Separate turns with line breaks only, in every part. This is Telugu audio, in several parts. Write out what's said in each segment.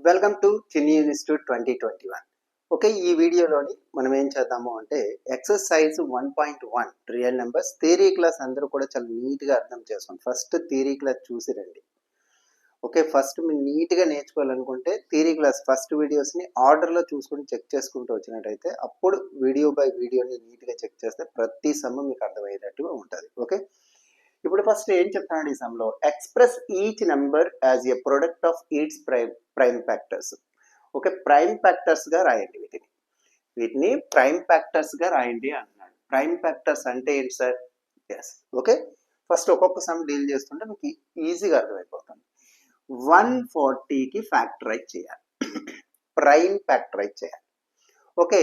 వెల్కమ్ టు చిన్ని ఇన్స్టిట్యూట్ 2021. ఓకే, ఈ వీడియోలోని మనం ఏం చేద్దాము అంటే exercise 1.1 real numbers theory class అందరూ కూడా చాలా నీట్గా అర్థం చేసుకోండి. ఫస్ట్ థియరీ క్లాస్ చూసి రండి. ఓకే, ఫస్ట్ మీరు నీట్గా నేర్చుకోవాలనుకుంటే థియరీ క్లాస్ ఫస్ట్ వీడియోస్ని ఆర్డర్లో చూసుకుని చెక్ చేసుకుంటూ వచ్చినట్టయితే అప్పుడు వీడియో బై వీడియోని నీట్గా చెక్ చేస్తే ప్రతి సమ్ము మీకు అర్థమయ్యేటట్టుగా ఉంటుంది. ఓకే, ఇప్పుడు ఫస్ట్ ఏం చెప్తాను ఈ సమ్లో, express each number as a product of its prime factors. Okay, prime factors గా రాయండి. వీటిని ప్రైమ్ ఫ్యాక్టర్స్ గా రాయండి అంటున్నాడు. ప్రైమ్ ఫ్యాక్టర్స్ అంటే ఏంటి సార్? ఎస్. ఓకే, ఫస్ట్ ఒక్కొక్క సమ్ డీల్ చేస్తుంటే మీకు ఈజీగా అర్థమైపోతుంది. 140కి ఫ్యాక్టరైజ్ చేయాలి, ప్రైమ్ ఫ్యాక్టరైజ్ చేయాలి. ఓకే,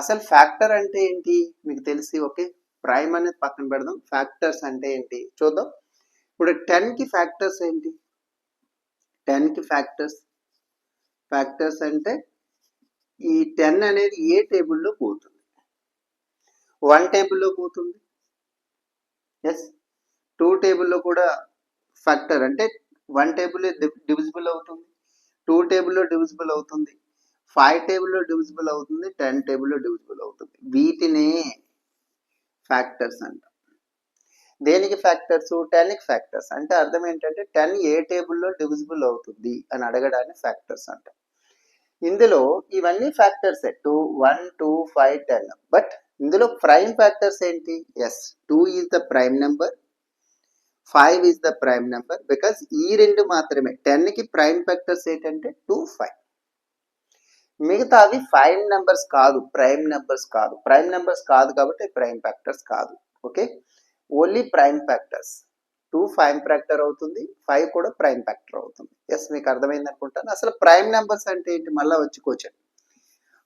అసలు ఫ్యాక్టర్ అంటే ఏంటి మీకు తెలిసి? ఓకే, ప్రైమ్ అనేది పక్కన పెడదాం, ఫ్యాక్టర్స్ అంటే ఏంటి చూద్దాం. ఇప్పుడు 10కి ఫ్యాక్టర్స్ ఏంటి? 10కి ఫ్యాక్టర్స్ అంటే ఈ 10 అనేది ఏ టేబుల్లో పోతుంది? 1 టేబుల్లో పోతుంది. ఎస్, 2 టేబుల్లో కూడా ఫ్యాక్టర్ అంటే 1 టేబుల్ డివిజిబుల్ అవుతుంది, 2 టేబుల్లో డివిజిబుల్ అవుతుంది, 5 టేబుల్లో డివిజిబుల్ అవుతుంది, 10 టేబుల్లో డివిజిబుల్ అవుతుంది. వీటినే ఫ్యాక్టర్స్ అంట. దేనికి ఫ్యాక్టర్స్? 10కి ఫ్యాక్టర్స్ అంటే అర్థం ఏంటంటే 10 ఏ టేబుల్లో డివిజిబుల్ అవుతుంది అని అడగడానికి ఫ్యాక్టర్స్ అంట. ఇందులో ఇవన్నీ ఫ్యాక్టర్సే, 2, 1, 2, 5, 10. బట్ ఇందులో ప్రైమ్ ఫ్యాక్టర్స్ ఏంటి? Yes, 2 is the prime number, 5 is the prime number. Because ఈ రెండు మాత్రమే 10కి ప్రైమ్ ఫ్యాక్టర్స్ ఏంటంటే 2, 5. మిగతా అవి ప్రైమ్ నెంబర్స్ కాదు, ప్రైమ్ నెంబర్స్ కాదు. ప్రైమ్ నెంబర్స్ కాదు కాబట్టి ప్రైమ్ ఫ్యాక్టర్స్ కాదు. Okay, only prime factors. 2 prime factor అవుతుంది, 5 కూడా ప్రైమ్ ఫ్యాక్టర్ అవుతుంది. ఎస్, మీకు అర్థమైంది అనుకుంటాను. అసలు ప్రైమ్ నెంబర్స్ అంటే ఏంటి? మళ్ళీ వచ్చి కూర్చోండి.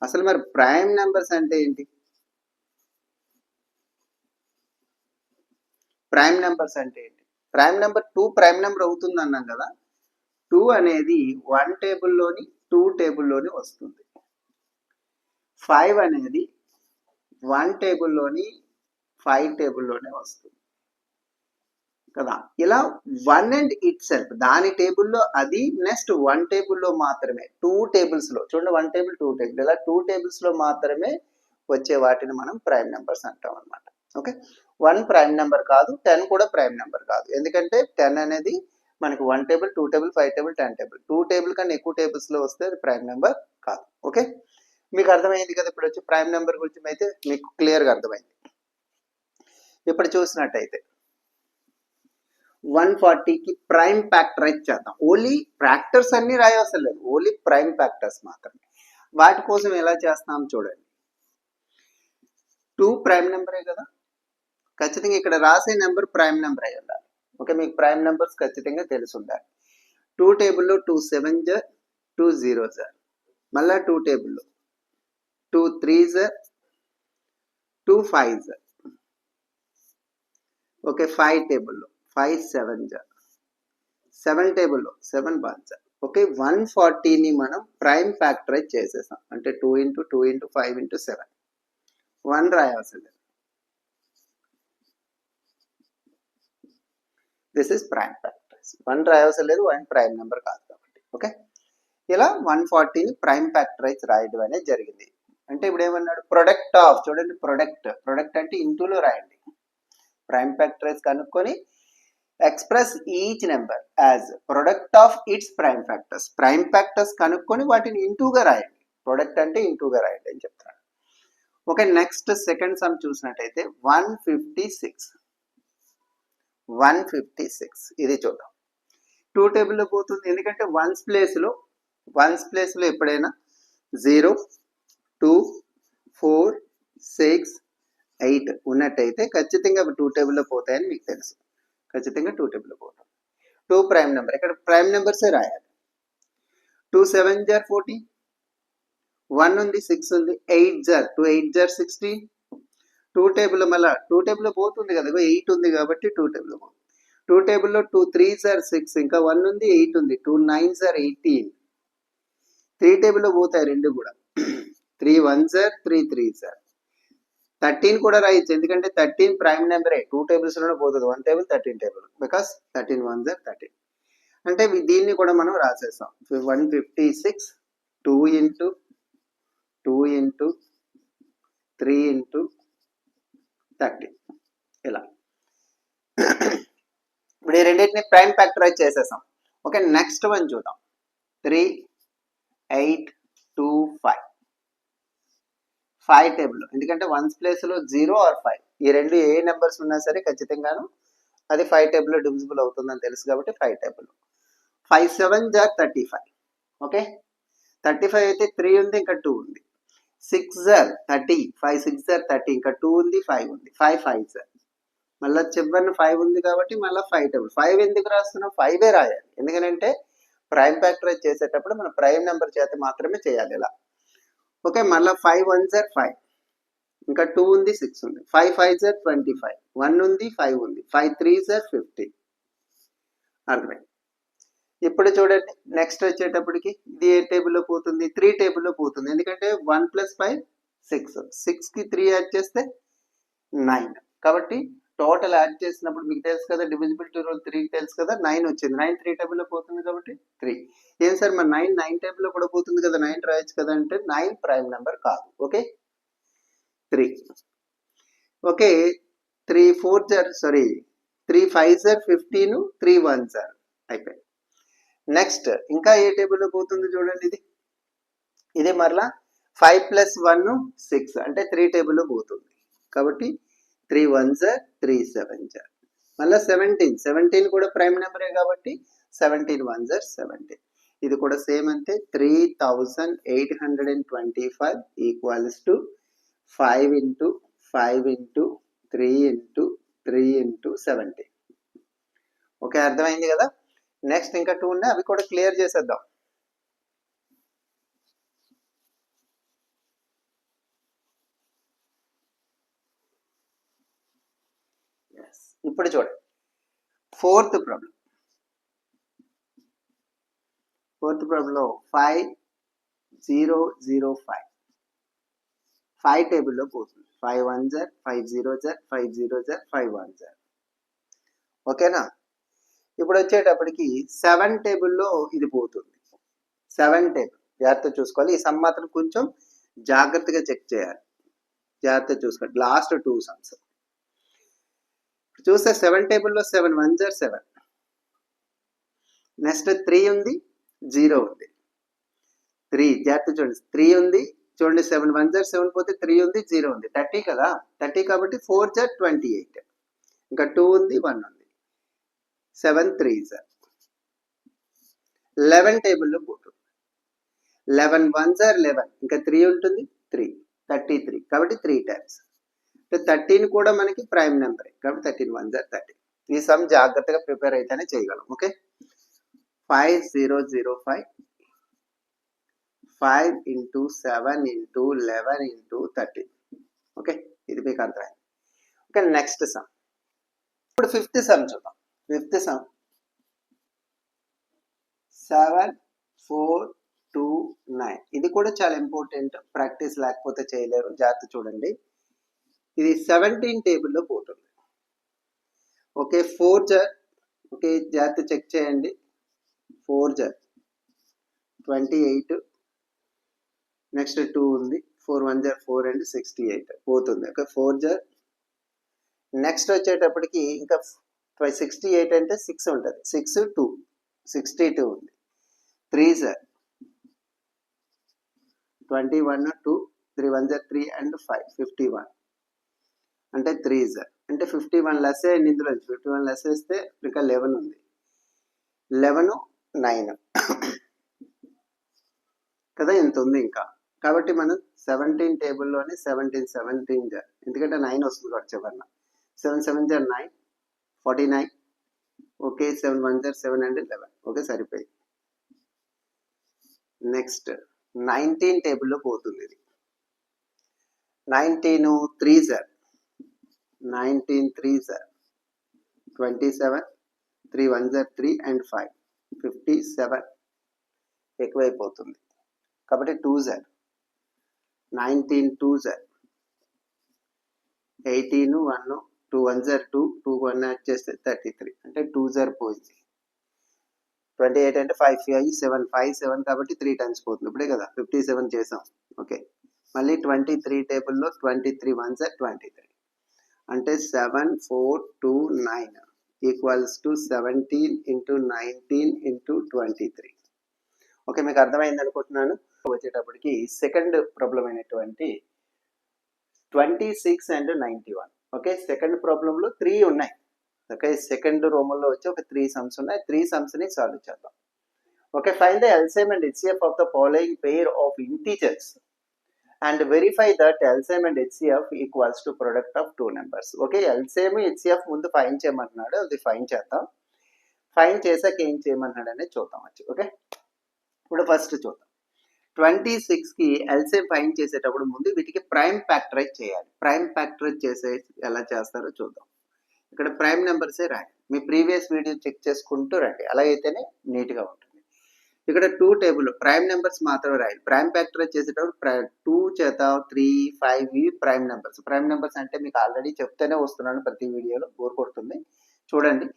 అసలు మరి ప్రైమ్ నెంబర్స్ అంటే ఏంటి? ప్రైమ్ నెంబర్స్ అంటే ఏంటి? ప్రైమ్ నెంబర్ 2 ప్రైమ్ నెంబర్ అవుతుంది అన్నాం కదా. 2 అనేది 1 టేబుల్లోని 2 టేబుల్లోని వస్తుంది. 5 అనేది 1 టేబుల్లోని 5 టేబుల్లోనే వస్తుంది కదా. ఇలా 1 అండ్ ఇట్ సెల్ఫ్ దాని టేబుల్లో అది, నెక్స్ట్ 1 టేబుల్లో మాత్రమే, 2 టేబుల్స్లో చూడండి, 1 టేబుల్ 2 టేబుల్, ఇలా 2 టేబుల్స్లో మాత్రమే వచ్చే వాటిని మనం ప్రైమ్ నెంబర్స్ అంటాం అనమాట. ఓకే, 1 ప్రైమ్ నెంబర్ కాదు, 10 కూడా ప్రైమ్ నెంబర్ కాదు. ఎందుకంటే 10 అనేది మనకి 1 table, 2 table, 5 table, 10 table, 2 table కన్నా ఎక్కువ టేబుల్స్లో వస్తే అది ప్రైమ్ నెంబర్ కాదు. ఓకే, మీకు అర్థమైంది కదా. ఇప్పుడు వచ్చి ప్రైమ్ నెంబర్ గురించి అయితే మీకు క్లియర్గా అర్థమైంది. ఇప్పుడు చూసినట్టయితే 140కి ప్రైమ్ ఫ్యాక్టరైజ్ చేద్దాం. ఓన్లీ ఫ్యాక్టర్స్ అన్ని రాయవసరం లేదు, ఓన్లీ ప్రైమ్ ఫ్యాక్టర్స్ మాత్రమే. వాటి కోసం ఎలా చేస్తాం చూడండి. 2 ప్రైమ్ నెంబరే కదా, ఖచ్చితంగా ఇక్కడ రాసే నెంబర్ ప్రైమ్ నెంబర్ అయి ఉండాలి. ఓకే, మీకు ప్రైమ్ నెంబర్స్ ఖచ్చితంగా తెలిసి ఉండాలి. 2 టేబుల్లో 2 7 జర్, 2 0 జర్, మళ్ళా 2 టేబుల్లో 2 3 జర్, 2 5 జర్. ఓకే, 5 టేబుల్లో 5 7 జర్, 7 టేబుల్లో 7 1 జర్. ఓకే, 140ని మనం ప్రైమ్ ఫ్యాక్టరైజ్ చేసేసాం. అంటే 2 ఇంటూ 2 ఇంటూ 5 ఇంటూ 7, 1 రాయాల్సి లేదు. This is prime factorise. 1 రాయాల్సి లేదు, 1 ప్రైమ్ నెంబర్ కాదు కాబట్టి. ఓకే, ఇలా 140ని ప్రైమ్ ఫ్యాక్టరైజ్ రాయడం అనేది జరిగింది. అంటే ఇప్పుడు ఏమన్నాడు? ప్రొడక్ట్ ఆఫ్, చూడండి, ప్రొడక్ట్ అంటే ఇంటూలో రాయండి. ప్రైమ్ ఫ్యాక్టరైజ్ కనుక్కొని express each number as product of it's prime factors. Prime factors కనుక్కొని వాటిని ఇంటూగా రాయండి. ప్రొడక్ట్ అంటే ఇంటూగా రాయండి అని చెప్తాను. ఓకే, నెక్స్ట్ సెకండ్ సమ్ చూసినట్టయితే 156. ఇది చూద్దాం. 2 టేబుల్లో పోతుంది, ఎందుకంటే వన్స్ ప్లేస్లో ఎప్పుడైనా 0, 2, 4, 6, 8 ఉన్నట్టయితే ఖచ్చితంగా 2 టేబుల్లో పోతాయని మీకు తెలుసు. ఖచ్చితంగా 2 టేబుల్లో పోతాం. 2 ప్రైమ్ నెంబర్, ఇక్కడ ప్రైమ్ నెంబర్సే రాయాలి. 2 7 జర్ 40, 1 ఉంది, 6 ఉంది, 8 జర్ 2 8 జర్ 16. 2 టేబుల్ మళ్ళీ 2 టేబుల్లో పోతుంది కదా, 8 ఉంది కాబట్టి 2 టేబుల్లో పోతుంది. 2 టేబుల్లో 2 3 జర్ 6, ఇంకా 1 ఉంది, 8 ఉంది, 2 9 జర్ 18. 3 టేబుల్లో పోతాయి రెండు కూడా, 3 1 జర్ 3 3 జర్. 13 కూడా రాయొచ్చు, ఎందుకంటే 13 ప్రైమ్ నెంబరే, 2 టేబుల్స్లోనే పోతుంది. 1 టేబుల్ 13 టేబుల్, బికాస్ 13 1 జర్ 13. అంటే దీన్ని కూడా మనం రాసేస్తాం 156 2 ఇంటూ 2 ఇంటూ 3 ఇంటూ 30 ఇలా. ఇప్పుడు ఈ రెండింటిని ప్రైమ్ ఫ్యాక్టరైజ్ చేసేసాం. ఓకే, నెక్స్ట్ వన్ చూద్దాం. 3 8 2 5 5 టేబుల్, ఎందుకంటే వన్స్ ప్లేస్లో 0 ఆర్ 5 ఈ రెండు ఏ నెంబర్స్ ఉన్నా సరే ఖచ్చితంగాను అది 5 టేబుల్లో డివిజిబుల్ అవుతుందని తెలుసు కాబట్టి 5 టేబుల్. 5 7 జార్ 35. ఓకే, 35 అయితే 3 ఉంది, ఇంకా 2 ఉంది. 6 జార్ 30, 5 6 జార్ 30, ఇంకా 2 ఉంది, 5 ఉంది. 5 5 జార్, మళ్ళీ చివరిని 5 ఉంది కాబట్టి మళ్ళీ 5 టేబుల్. 5 ఎందుకు రాస్తున్నాం? 5 రాయాలి, ఎందుకంటే ప్రైమ్ ఫ్యాక్టరైజ్ చేసేటప్పుడు మనం ప్రైమ్ నెంబర్ చేత మాత్రమే చేయాలి ఇలా. ఓకే, మళ్ళీ 5 1 జార్ 5, ఇంకా 2 ఉంది, 6 ఉంది. 5 5 జార్ 25, 1 ఉంది, 5 ఉంది. 5 3 జార్ 50. అర్థమైంది. ఇప్పుడు చూడండి, నెక్స్ట్ వచ్చేటప్పటికి ఇది ఏ టేబుల్లో పోతుంది? 3 టేబుల్లో పోతుంది, ఎందుకంటే 1 + 5 6, 6కి 3 యాడ్ చేస్తే 9. కాబట్టి టోటల్ యాడ్ చేసినప్పుడు మీకు తెలుసు కదా, డివిజిబిలిటీ రూల్ 3 తెలుసు కదా, 9 వచ్చింది. 9 3 టేబుల్లో పోతుంది కాబట్టి 3. ఏం సార్ మరి 9 టేబుల్లో కూడా పోతుంది కదా, 9 రాయొచ్చు కదా అంటే 9 ప్రైమ్ నెంబర్ కాదు. ఓకే, 3. ఓకే, 3 4 జార్ 3 5 జార్ 15, 3 1 జార్ అయిపోయింది. నెక్స్ట్ ఇంకా ఏ టేబుల్లో పోతుంది చూడండి, ఇది మరలా 5 + 1 6 అంటే 3 టేబుల్లో పోతుంది. కాబట్టి 3 1 జార్ 3 7 జార్, మళ్ళీ 17 కూడా ప్రైమ్ నెంబరే కాబట్టి 17 1 జార్ 17. ఇది కూడా సేమ్ అంతే. 3825 equals to 5 into 5 into 3 into 3 into 17. Okay, అర్థమైంది కదా. నెక్స్ట్ ఇంకా 2 ఉన్నాయి, అవి కూడా క్లియర్ చేసేద్దాం. ఇప్పుడు చూడండి, ఫోర్త్ ప్రాబ్లంలో 5005 5 టేబుల్లో పోతుంది. 5 1 జార్ 5 0 జార్ 5 0 జార్ 5 1 జార్. ఓకేనా. ఇప్పుడు వచ్చేటప్పటికి 7 టేబుల్లో ఇది పోతుంది. 7 టేబుల్ జాగ్రత్తగా చూసుకోవాలి. ఈ సమ్ మాత్రం కొంచెం జాగ్రత్తగా చెక్ చేయాలి, జాగ్రత్తగా చూసుకోండి. లాస్ట్ 2 సమ్స్ చూస్తే 7 టేబుల్లో 7 1 జార్ 7, నెక్స్ట్ 3 ఉంది, 0 ఉంది. 3 జాగ్రత్త చూడండి, 3 ఉంది చూడండి, 7 1 జార్ 7 పోతే 3 ఉంది, 0 ఉంది. 30 కదా, 30 కాబట్టి 4 జార్ 28, ఇంకా 2 ఉంది, 1 ఉంది. 7 3 జార్ 11 టేబుల్లో పోతుంది. 11 1 జార్ 11, ఇంకా 3 ఉంటుంది, 3 33 కాబట్టి 3 టైమ్స్. 13 కూడా మనకి ప్రైమ్ నెంబరే కాబట్టి 13 1 జార్ 13. ఈ సమ్ జాగ్రత్తగా ప్రిపేర్ అయితేనే చేయగలం. Okay, 5005 5 into 7 into 11 into 13. Okay, ఇది మీకు అర్థమైంది. Okay, next some. ఇప్పుడు 5th సమ్ చూద్దాం. 5th some 7429. ఇది కూడా చాలా ఇంపార్టెంట్, ప్రాక్టీస్ లేకపోతే చేయలేరు, జాగ్రత్త చూడండి. ఇది 17 టేబుల్లో పోతుంది. ఓకే, 4 జార్, ఓకే జాగ్రత్త చెక్ చేయండి. 4 జార్ 28, నెక్స్ట్ 2 ఉంది, 4 1 జార్ 4 అండ్ 68 పోతుంది. Okay, 4 jar. నెక్స్ట్ వచ్చేటప్పటికి ఇంకా 68 అంటే 6 ఉంటుంది, 6 2 62 ఉంది. 3 జార్ 21 2 3 1 జార్ 3 అండ్ 5 51 అంటే 3 జార్ అంటే 51 లెస్ అయ్యింది. ఇందులో 51 లెస్ వేస్తే ఇంకా 11 ఉంది, 11 9 కదా, ఎంత ఉంది ఇంకా. కాబట్టి మనం 17 టేబుల్లోనే 17 జార్, ఎందుకంటే 9 వస్తుంది కాబట్టి చివరిన. 7 7 జార్ 9 49. ఓకే, 7 1 జార్ 7 అండ్ 11. ఓకే, సరిపోయింది. నెక్స్ట్ 19 టేబుల్లో పోతుంది. ఇది 19 3 జార్ 19 3 జార్ 27, 3 1 జార్ 3 అండ్ 5 57 ఎక్కువైపోతుంది కాబట్టి 2 జార్ 19 2 జార్ 18 1 2 1 జార్ 2 2 1 యాడ్ చేస్తే 33 అంటే 2 జార్ పోయింది. 28 అంటే 5 5 7 5 7 కాబట్టి 3 టైమ్స్ పోతుంది ఇప్పుడే కదా 57 చేసాం. ఓకే, మళ్ళీ 23 టేబుల్లో 23 1 సార్ 23 అంటే 7 4 2 9 equals to 17 into 19 into 23. Okay, మీకు అర్థమైంది అనుకుంటున్నాను. వచ్చేటప్పటికి సెకండ్ ప్రాబ్లం అయినటువంటి 26 అండ్ 91. ఓకే, సెకండ్ ప్రాబ్లంలో 3 ఉన్నాయి. ఓకే, సెకండ్ రోమన్లో వచ్చి ఒక 3 సమ్స్ ఉన్నాయి. 3 సమ్స్ని సాల్వ్ చేద్దాం. Okay, find the LCM and HCF of the following pair of integers and verify that LCM and HCF equals to product of two numbers. Okay, LCM HCF ముందు ఫైండ్ చేయమంటున్నాడు, అది ఫైండ్ చేద్దాం. ఫైండ్ చేసాక ఏం చేయమన్నాడు అనేది చూద్దాం. ఓకే, ఇప్పుడు ఫస్ట్ చూద్దాం. 26కి LCM ఫైండ్ చేసేటప్పుడు ముందు వీటికి ప్రైమ్ ఫ్యాక్టరైజ్ చేయాలి. ప్రైమ్ ఫ్యాక్టరైజ్ చేసే ఎలా చేస్తారో చూద్దాం. ఇక్కడ ప్రైమ్ నెంబర్సే రాయండి. మీ ప్రీవియస్ వీడియో చెక్ చేసుకుంటూ రండి, అలాగైతేనే నీట్గా ఉంటుంది. ఇక్కడ 2 టేబుల్ ప్రైమ్ నెంబర్స్ మాత్రమే రాయాలి. ప్రైమ్ ఫ్యాక్టరైజ్ చేసేటప్పుడు 2 చేత 3 5 ఇవి ప్రైమ్ నెంబర్స్. ప్రైమ్ నెంబర్స్ అంటే మీకు ఆల్రెడీ చెప్తూనే వస్తున్నాను, ప్రతి వీడియోలో బోర్ కొడుతుంది చూడండి.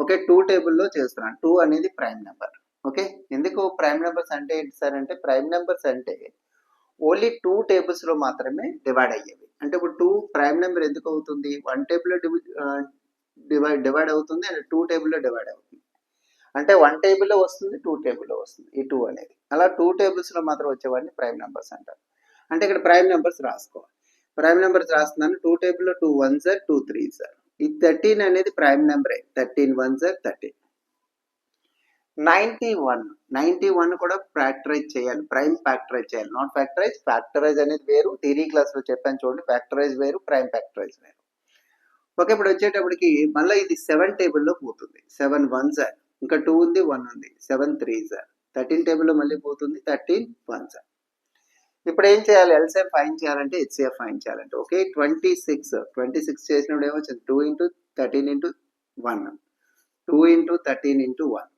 ఓకే, 2 టేబుల్లో చేస్తున్నాను. 2 అనేది ప్రైమ్ నెంబర్. ఓకే, ఎందుకు ప్రైమ్ నెంబర్స్ అంటే ఏంటి సార్ అంటే, ప్రైమ్ నెంబర్స్ అంటే ఓన్లీ 2 టేబుల్స్లో మాత్రమే డివైడ్ అయ్యేవి. అంటే ఇప్పుడు 2 ప్రైమ్ నెంబర్ ఎందుకు అవుతుంది, 1 టేబుల్లో డివైడ్ అవుతుంది అండ్ 2 టేబుల్లో డివైడ్ అవుతుంది. అంటే 1 టేబుల్లో వస్తుంది, 2 టేబుల్లో వస్తుంది ఈ 2 అనేది. అలా 2 టేబుల్స్లో మాత్రం వచ్చేవాడిని ప్రైమ్ నెంబర్స్ అంటారు. అంటే ఇక్కడ ప్రైమ్ నెంబర్స్ రాసుకోవాలి. ప్రైమ్ నెంబర్స్ రాస్తున్నాను. 2 టేబుల్లో 2 1 సార్ 2 3 సార్. ఈ 13 అనేది ప్రైమ్ నెంబరే. 13 1 సార్ 13. 91 కూడా ఫ్యాక్టరైజ్ చేయాలి. ప్రైమ్ ఫ్యాక్టరైజ్ చేయాలి, నాట్ ఫ్యాక్టరైజ్. ఫ్యాక్టరైజ్ అనేది వేరు, థియరీ క్లాస్లో చెప్పాను చూడండి. ఫ్యాక్టరైజ్ వేరు, ప్రైమ్ ఫ్యాక్టరైజ్ వేరు. ఓకే, ఇప్పుడు వచ్చేటప్పటికి మళ్ళీ ఇది 7 టేబుల్లో పోతుంది. 7 1 సార్, ఇంకా 2 ఉంది 1 ఉంది, 7 3 సార్. 13 టేబుల్లో మళ్ళీ పోతుంది, 13 1 సార్. ఇప్పుడు ఏం చేయాలి, ఎల్సిఎం ఫైండ్ చేయాలంటే హెచ్సిఎఫ్ ఫైండ్ చేయాలంటే ఓకే 26 చేసినప్పుడు ఏమొచ్చింది 2 into 13 into 1, 2 into 13 into 1.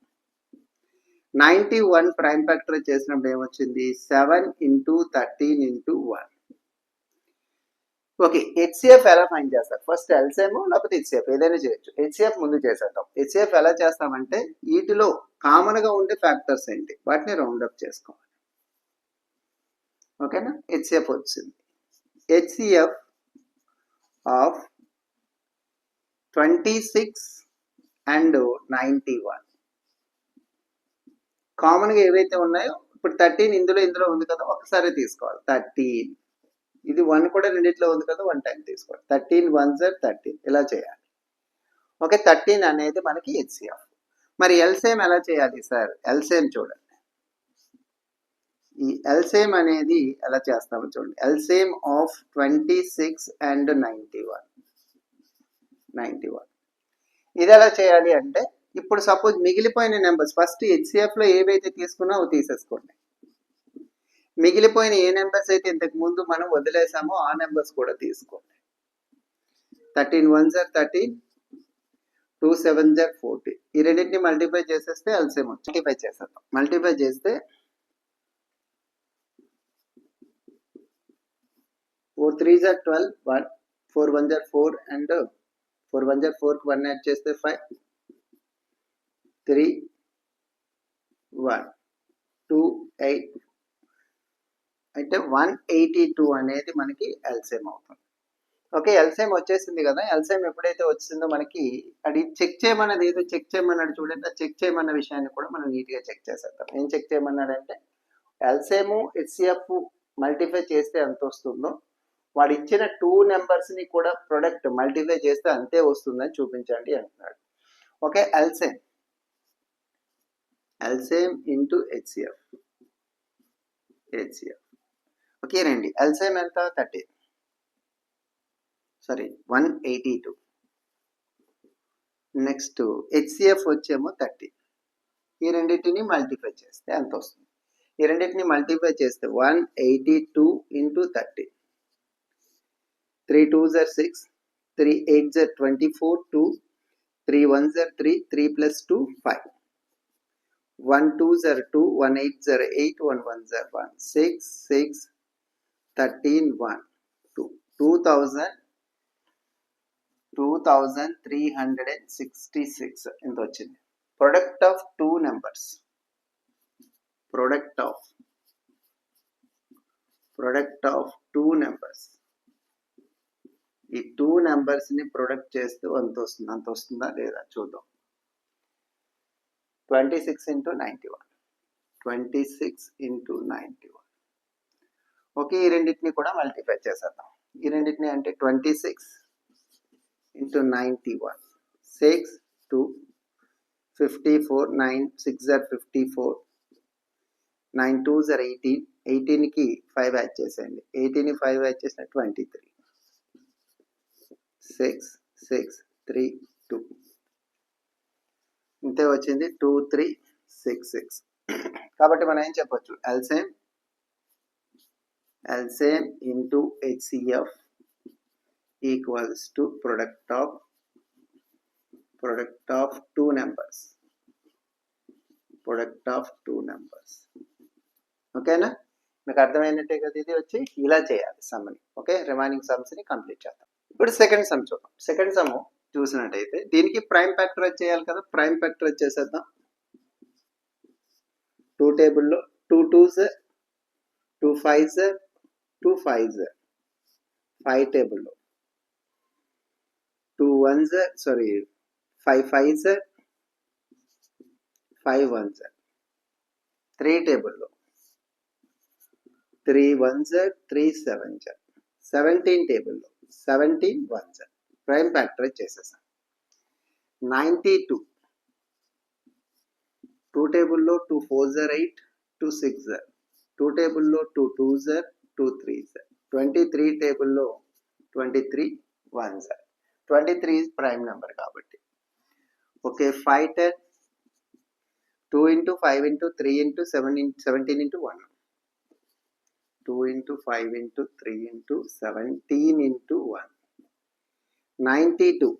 91 prime factor చేసినప్పుడు ఏమొచ్చింది 7 ఇంటూ 13 ఇంటూ 1. ఓకే, హెచ్సిఎఫ్ ఎలా ఫైండ్ చేస్తారు, ఫస్ట్ ఎల్సిఎం లేకపోతే హెచ్సిఎఫ్ ఏదైనా చేయొచ్చు. హెచ్సిఎఫ్ ముందు చేసేద్దాం. హెచ్సిఎఫ్ ఎలా చేస్తామంటే వీటిలో కామన్గా ఉండే ఫ్యాక్టర్స్ ఏంటి వాటిని రౌండప్ చేసుకోవాలి. ఓకేనా, హెచ్సిఎఫ్ వచ్చింది. హెచ్సిఎఫ్ ఆఫ్ 26 అండ్ 91 కామన్గా ఏవైతే ఉన్నాయో, ఇప్పుడు 13 ఇందులో ఉంది కదా, ఒకసారి తీసుకోవాలి. 13 ఇది 1 కూడా రెండిట్లో ఉంది కదా, 1 టైం తీసుకోవాలి. 13 1 సార్ 13 ఇలా చేయాలి. ఓకే, 13 అనేది మనకి హెచ్సిఎఫ్. మరి ఎల్సిఎం ఎలా చేయాలి సార్, ఎల్సిఎం చూడండి. ఈ ఎల్సిఎం అనేది ఎలా చేస్తామో చూడండి. ఎల్సిఎం ఆఫ్ 26 అండ్ 91 ఇది ఎలా చేయాలి అంటే, ఇప్పుడు సపోజ్ మిగిలిపోయిన నెంబర్స్ ఫస్ట్ హెచ్సిఎఫ్లో ఏవైతే తీసుకున్నావో తీసేసుకోండి. మిగిలిపోయిన ఏ నెంబర్స్ అయితే ఇంతకు ముందు మనం వదిలేసామో ఆ నెంబర్స్ కూడా తీసుకోండి. 13 1 సార్ 13, 2 7 సార్ 40. ఈ రెండింటిని మల్టిప్లై చేసేస్తే ఎల్సిఎం వచ్చి మల్టిప్లై చేసేద్దాం. మల్టిప్లై చేస్తే 4 3 సార్ 12, 4 1 సార్ 4 అండ్ 4 1 సార్ 4కి 1 యాడ్ చేస్తే 5, 3 1 2 8 అంటే 182 అనేది మనకి ఎల్సిఎం అవుతుంది. ఓకే, ఎల్సిఎం వచ్చేసింది కదా. ఎల్సిఎం ఎప్పుడైతే వచ్చిందో మనకి అది చెక్ చేయమన్నది ఏదో చెక్ చేయమన్నాడు చూడండి. ఆ చెక్ చేయమన్న విషయాన్ని కూడా మనం నీట్గా చెక్ చేసేద్దాం. ఏం చెక్ చేయమన్నాడంటే, ఎల్సిఎం హెచ్సిఎఫ్ మల్టిప్లై చేస్తే ఎంత వస్తుందో వాడు ఇచ్చిన 2 నెంబర్స్ని కూడా ప్రొడక్ట్ మల్టిప్లై చేస్తే అంతే వస్తుందని చూపించండి అంటున్నాడు. Okay, LCM into HCF. Okay రండి, ఎల్సిఎం ఎంత 30 సారీ 182. Next HCF వచ్చేమో 30. ఈ రెండింటిని మల్టిప్లై చేస్తే ఎంత వస్తుంది, ఈ రెండింటిని మల్టిప్లై చేస్తే 182 into 30. 3 2 sir 6, 3 8 sir 24, 2 3 1 sir 3, 3 plus 2 5, 1 2 sir 2, 1 8 sir 8, 1 1 sir 1, 6 6 13 1 2 2366 ఎంత వచ్చింది. Product of two numbers, product of two numbers. ఈ టూ నెంబర్స్ ని ప్రొడక్ట్ చేస్తూ అంత వస్తుంది, అంత వస్తుందా లేదా చూద్దాం. 26 into 91, 26 into 91. ఓకే, ఈ రెండింటిని కూడా మల్టిప్లై చేసేద్దాం. ఈ రెండింటిని అంటే 26 into 91, 6 2 54, 9 6 are 54, 9 2s are 18, 18కి 5 add చేసేయండి, 18ని 5 యాడ్ చేసిన 23, 6 6 3 2, ఇంతే వచ్చింది 2 3 6 6. కాబట్టి మనం ఏం చెప్పొచ్చు, LCM into HCF equals to product of two numbers, ఓకేనా? మీకు అర్థమైనట్టే కదా. ఇది వచ్చి ఇలా చేయాలి సమ్ని. ఓకే, రిమైనింగ్ సమ్స్ ని కంప్లీట్ చేద్దాం. ఇప్పుడు సెకండ్ సమ్ చూద్దాం. సెకండ్ సమ్ చూసినట్టయితే దీనికి ప్రైమ్ ఫ్యాక్టరైజ్ చేయాలి కదా, ప్రైమ్ ఫ్యాక్టరైజ్ చేసేద్దాం. 2 టేబుల్లో 2 2s 2 5s 2 5s, 5 టేబుల్లో 2 1s 5 5s 5 1s, 3 టేబుల్లో 3 1s 3 7s, 17 టేబుల్లో 17 1s. ప్రైమ్ ఫ్యాక్టరైజ్ చేసేసాం. 92 2 టేబుల్లో 2 4s 8 2 6, 2 టేబుల్లో 2 2s 2 3s, 23 టేబుల్లో 23 1s. 23 is ప్రైమ్ నెంబర్ కాబట్టి. Okay, 5 10 2 into 5 into 3 into 17 into 1, 2 into 5 into 3 into 17 into 1, 92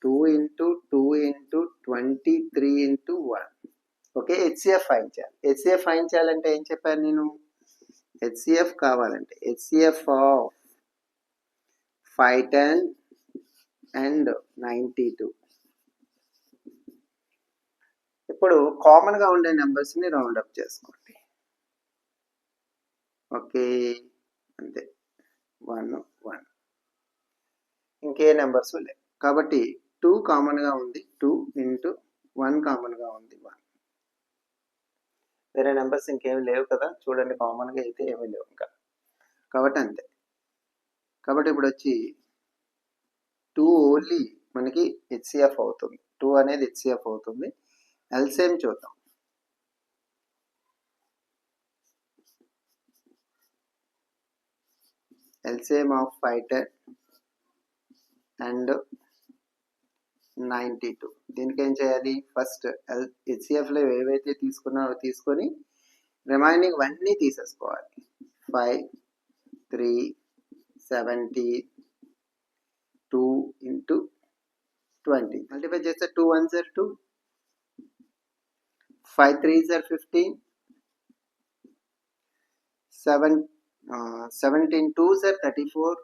2 into 2 into 23 into 1. Okay, HCF find చేయాలి. HCF ఫైండ్ చేయాలంటే ఏం చెప్పాను నేను, HCF కావాలంటే HCF ఆఫ్ 5 10 and 92. ఇప్పుడు కామన్ గా ఉండే నెంబర్స్ ని రౌండ్ అప్ చేసుకోండి. ఓకే, అంతే, 1 1, ఇంకే నెంబర్స్ లేవు కాబట్టి 2 కామన్ గా ఉంది, 2 into 1 కామన్ గా ఉంది 1. వేరే నెంబర్స్ ఇంకేమి లేవు కదా, చూడండి కామన్ గా అయితే ఏమీ లేవు ఇంకా, కాబట్టి అంతే. కాబట్టి ఇప్పుడు వచ్చి 2 ఓన్లీ మనకి HCF అవుతుంది, 2 అనేది HCF అవుతుంది. LCM చూద్దాం. LCM of 5 10 and 92. దీనికి ఏం చేయాలి, ఫస్ట్ HCF లో ఏవైతే తీసుకున్నావో తీసుకొని రిమైనింగ్ అన్నీ తీసేసుకోవాలి. 5 3 70 2 into 20 మల్టిప్లై చేస్తే 2 1s are 2, 5 3s are 15, 17 2s are 34,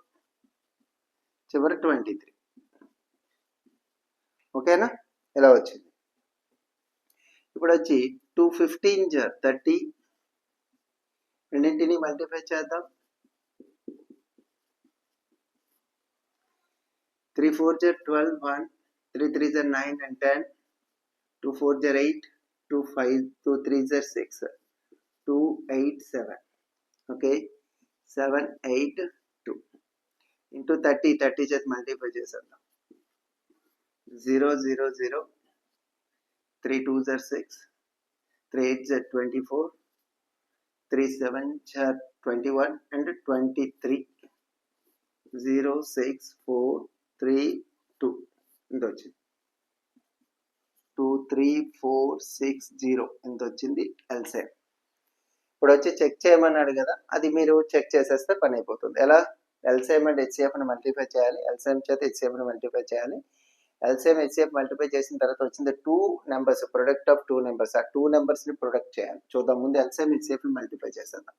చివరి 23. ఓకేనా, ఇలా వచ్చింది. ఇప్పుడు వచ్చి 2 15s are 30, రెండింటిని మల్టిప్లై చేద్దాం. 3 4s are 12 1, 3 3s are 9 and 10, 2 4s are 8, 2 3s are 6, 2 8 7. Okay, 7 8 2 into 30 చేసి మల్టిప్లై చేసేద్దాం. 0 0 0, 3 2s are 6, 3 8s are 24, 3 7s are 21 and 23. 0 6 4 3 2 ఎంత వచ్చింది, 2 3 4 6 0 ఎంత వచ్చింది LCM. ఇప్పుడు వచ్చి చెక్ చేయమన్నాడు కదా, అది మీరు చెక్ చేసేస్తే పని అయిపోతుంది. ఎలా, LCM అండ్ HCF ని మల్టిప్లై చేయాలి, LCM చేత HCF ని మల్టిప్లై చేయాలి. LCM HCF మల్టిప్లై చేసిన తర్వాత వచ్చింది 2 నెంబర్స్, ప్రొడక్ట్ ఆఫ్ 2 నెంబర్స్. ఆ 2 నెంబర్స్ ని ప్రొడక్ట్ చేయాలి. చూద్దాం, ముందు LCM HCF ని మల్టిప్లై చేసేద్దాం.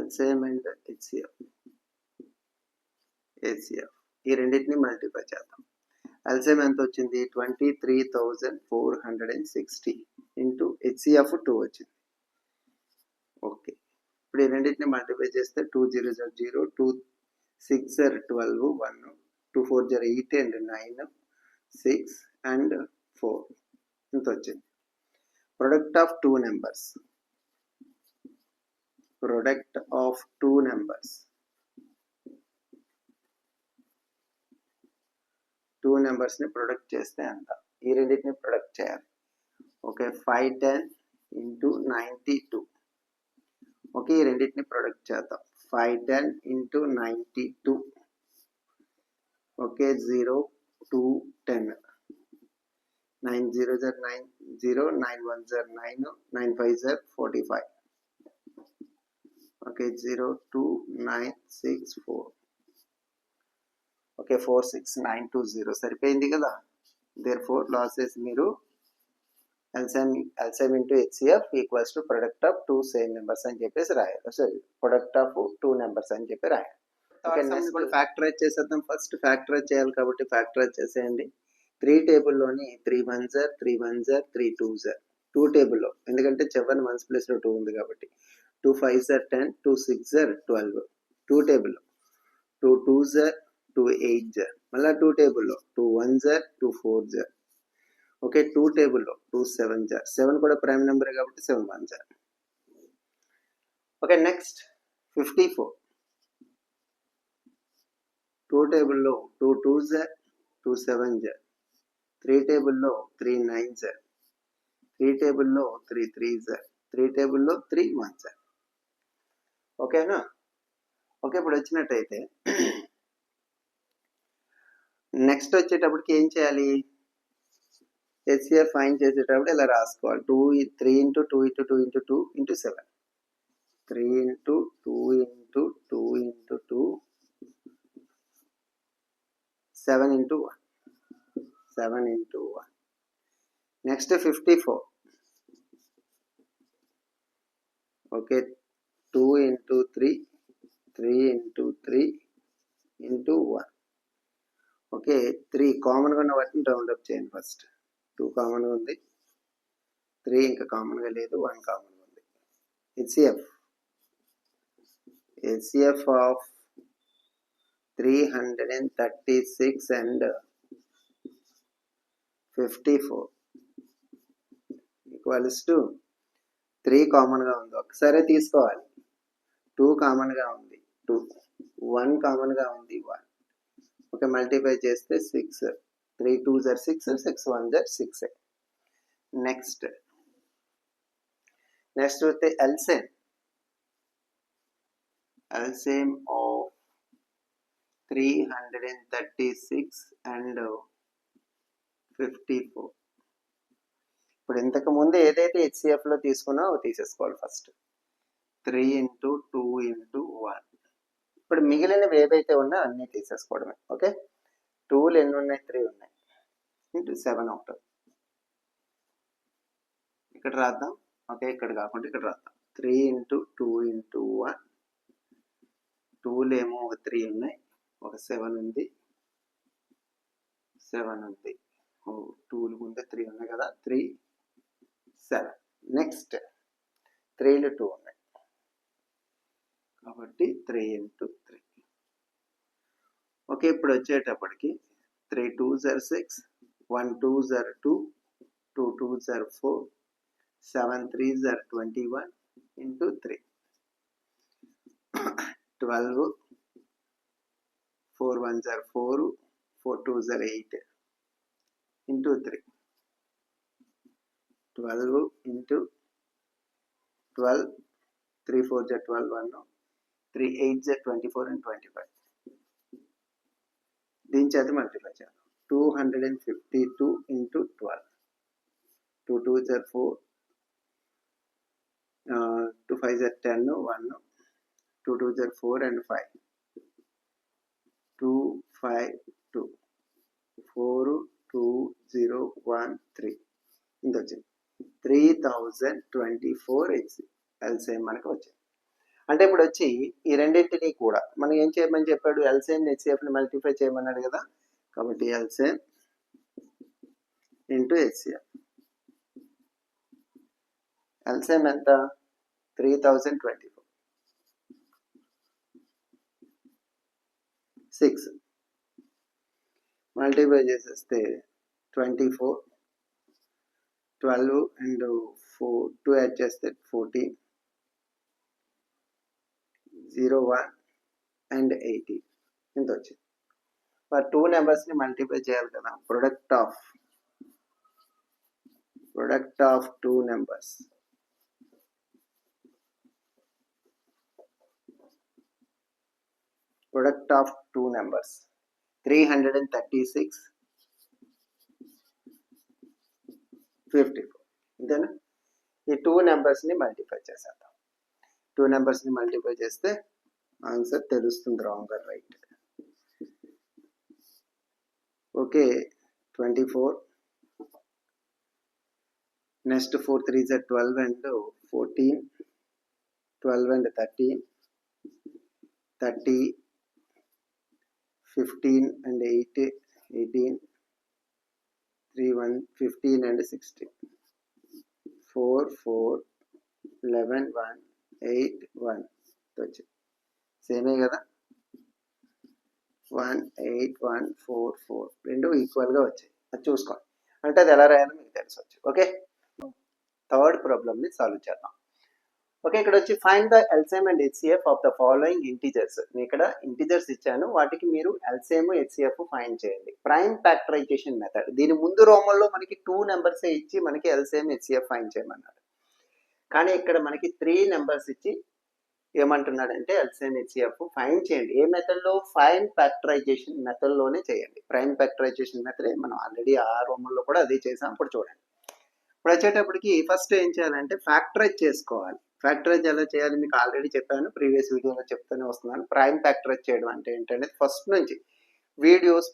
LCM అండ్ HCF ఈ రెండింటిని మల్టిప్లై చేద్దాం. ఎల్సిఎం ఎంత వచ్చింది 23,460 ఇంటూ హెచ్సిఎఫ్ 2 వచ్చింది. ఓకే, ఇప్పుడు ఈ రెండింటిని మల్టిప్లై చేస్తే 2 0 0 0 2 6 12 1 2 4 8 and 9 6 and 4 ఇంత వచ్చింది. Product of two numbers, product of two numbers, two నెంబర్స్ని ప్రొడక్ట్ చేస్తే ఎంత? ఈ రెండింటిని ప్రొడక్ట్ చేయాలి. Okay, 510 into 92. ఓకే, ఈ రెండింటిని ప్రొడక్ట్ చేద్దాం. 510 ఇంటూ 92. ఓకే, 0 2 10 9 0 0 9 0 9 1 0 9 9 5 0 45. ఓకే, 0 2 9 6 4. ఓకే, 4 6 9 2 0 సరిపోయింది కదా. దేర్ ఫోర్ లాసెస్ మీరు LCM into HCF equals to product of two same numbers అని చెప్పేసి రాయాలి. Sorry, product of two numbers అని చెప్పి రాయాలి. ఓకే, నెక్స్ట్ ఫ్యాక్టరైజ్ చేసేద్దాం. ఫస్ట్ ఫ్యాక్టరైజ్ చేయాలి కాబట్టి ఫ్యాక్టరైజ్ చేసేయండి. 3 టేబుల్లోని 3 1s 3 1s 3 2s 2 టేబుల్లో, ఎందుకంటే 7 1s ప్లేస్లో 2 ఉంది కాబట్టి 2 5s 10 2 6s 12. 2 టేబుల్లో 2 2s 2 8s, మళ్ళీ 2 టేబుల్లో 2 1s 2 4s. ఓకే, 2 టేబుల్లో 2 7s, 7 కూడా ప్రైమ్ నెంబర్ కాబట్టి 7 1s. Okay, next 54. 2 టేబుల్లో 2 2s 2 7s, 3 టేబుల్లో 3 9s, 3 టేబుల్లో 3 3s, 3 టేబుల్లో 3 1s. ఓకేనా? ఓకే, ఇప్పుడు వచ్చినట్టయితే నెక్స్ట్ వచ్చేటప్పటికి ఏం చేయాలి? హెచ్సిఎఫ్ ఫైండ్ చేసేటప్పుడు ఇలా రాసుకోవాలి. 3 into 2 into 2 into 2 into 7, 3 into 2 into 2 into 2 7 into 1, 7 into 1. Next 54. Okay, 2 into 3 3 into 3 into 1. Okay, 3 కామన్గా ఉన్న వాటిని రౌండప్ చేయండి. ఫస్ట్ 2 కామన్గా ఉంది, 3 ఇంకా కామన్గా లేదు, 1 కామన్గా ఉంది. HCF of 336 and 54 equals to 3 కామన్గా ఉంది, ఒకసారి తీసుకోవాలి. 2 కామన్గా ఉంది 2, 1 కామన్గా ఉంది 1. ఓకే, మల్టిప్లై చేస్తే 6, 3 2s 6, 6 1s 6. నెక్స్ట్ వస్తే ఎల్సిఎం ఆఫ్ 336 and 54. ఇప్పుడు ఇంతకు ముందు ఏదైతే హెచ్సిఎఫ్లో తీసుకున్నావో తీసేసుకోవాలి. First 3 into 2 into 1. ఇప్పుడు మిగిలినవి ఏవైతే ఉన్నాయో అన్నీ తీసేసుకోవడమే. ఓకే, 2లు ఎన్ని ఉన్నాయి? 3 ఉన్నాయి, ఇంటూ 7 అవుతుంది. ఇక్కడ రాద్దాం. ఓకే, ఇక్కడ కాకుండా ఇక్కడ రాద్దాం. 3 ఇంటూ 2 ఇంటూ 1. 2లు ఏమో ఒక 3 ఉన్నాయి, ఒక 7 ఉంది, 7 ఉంది. 2లు ముందే 3 ఉన్నాయి కదా, 3 7. నెక్స్ట్ 3లు 2 ఉన్నాయి కాబట్టి 3 ఇంటూ 3. ఓకే, ఇప్పుడు వచ్చేటప్పటికి 3 2s 6, 1 2s 2, 2 2s 4, 7 3s 21 into 3. 12, 4 1s 4, 4 2s 8 into 3. 12 into 12, 3 4s 12 1, 3 8s 24 and 25. దీని చేత మల్టిప్లై చేద్దాం. 252 into 12, 2 2s 4, 2 5s 10 1, 2 2s 4 and 5, 2 5 2 4 2 0 1 3 ఇంత వచ్చింది. 3024 ఎల్సిఎం మనకు వచ్చింది. అంటే ఇప్పుడు వచ్చి ఈ రెండింటినీ కూడా మనం ఏం చేయమని చెప్పాడు? ఎల్సిఎం హెచ్సిఎఫ్ని మల్టిప్లై చేయమన్నాడు కదా. కాబట్టి ఎల్సిఎం ఇంటూ హెచ్సిఎఫ్. ఎల్సిఎం ఎంత? 3024. 6 మల్టిప్లై చేసేస్తే 24, 12 అండ్ 4 2 యాడ్ చేస్తే 14, 01 అండ్ 80 ఇంత వచ్చింది. మరి 2 నెంబర్స్ని మల్టిప్లై చేయాలి కదా. Product of 2 numbers product of 2 numbers 336, 54. ఇంతేనా? ఈ 2 నెంబర్స్ని మల్టిప్లై చేసేద్దాం. 2 నెంబర్స్ని మల్టిప్లై చేస్తే ఆన్సర్ తెలుస్తుంది, wrong or right. Okay, 24. Next 4 3s are 12 and 14, 12 and 13, 30, 15 and 8, 18, 3 1 15 and 16, 4 4 11 1 8 1 వచ్చి సేమే కదా. 1 8 1 4 4 రెండు ఈక్వల్గా వచ్చాయి. అది చూసుకోండి. అంటే అది ఎలా రాయాలో మీకు తెలిసొచ్చు. ఓకే, థర్డ్ ప్రాబ్లమ్ని సాల్వ్ చేద్దాం. ఓకే, ఇక్కడ వచ్చి find the LCM and HCF of the following integers. నేను ఇక్కడ ఇంటిజర్స్ ఇచ్చాను, వాటికి మీరు ఎల్సిఎం హెచ్సిఎఫ్ ఫైండ్ చేయండి. Prime factorization method. దీని ముందు రోమన్లో మనకి 2 నెంబర్సే ఇచ్చి మనకి ఎల్సిఎం హెచ్సిఎఫ్ ఫైండ్ చేయమన్నాడు. కానీ ఇక్కడ మనకి 3 నెంబర్స్ ఇచ్చి ఏమంటున్నాడంటే ఎల్సిఎం హెచ్సిఎఫ్ ఫైండ్ చేయండి. ఏ మెథడ్లో? ప్రైమ్ ఫ్యాక్టరైజేషన్ మెథడ్లోనే చేయండి. ప్రైమ్ ఫ్యాక్టరైజేషన్ మెథడే మనం ఆల్రెడీ ఆ రోమన్లో కూడా అదే చేసాం. ఇప్పుడు చూడండి. ఇప్పుడు వచ్చేటప్పటికి ఫస్ట్ ఏం చేయాలంటే ఫ్యాక్టరైజ్ చేసుకోవాలి. ఫ్యాక్టరైజ్ ఎలా చేయాలి మీకు ఆల్రెడీ చెప్పాను, ప్రీవియస్ వీడియోలో చెప్తూనే వస్తున్నాను. ప్రైమ్ ఫ్యాక్టరైజ్ చేయడం అంటే ఏంటంటే ఫస్ట్ నుంచి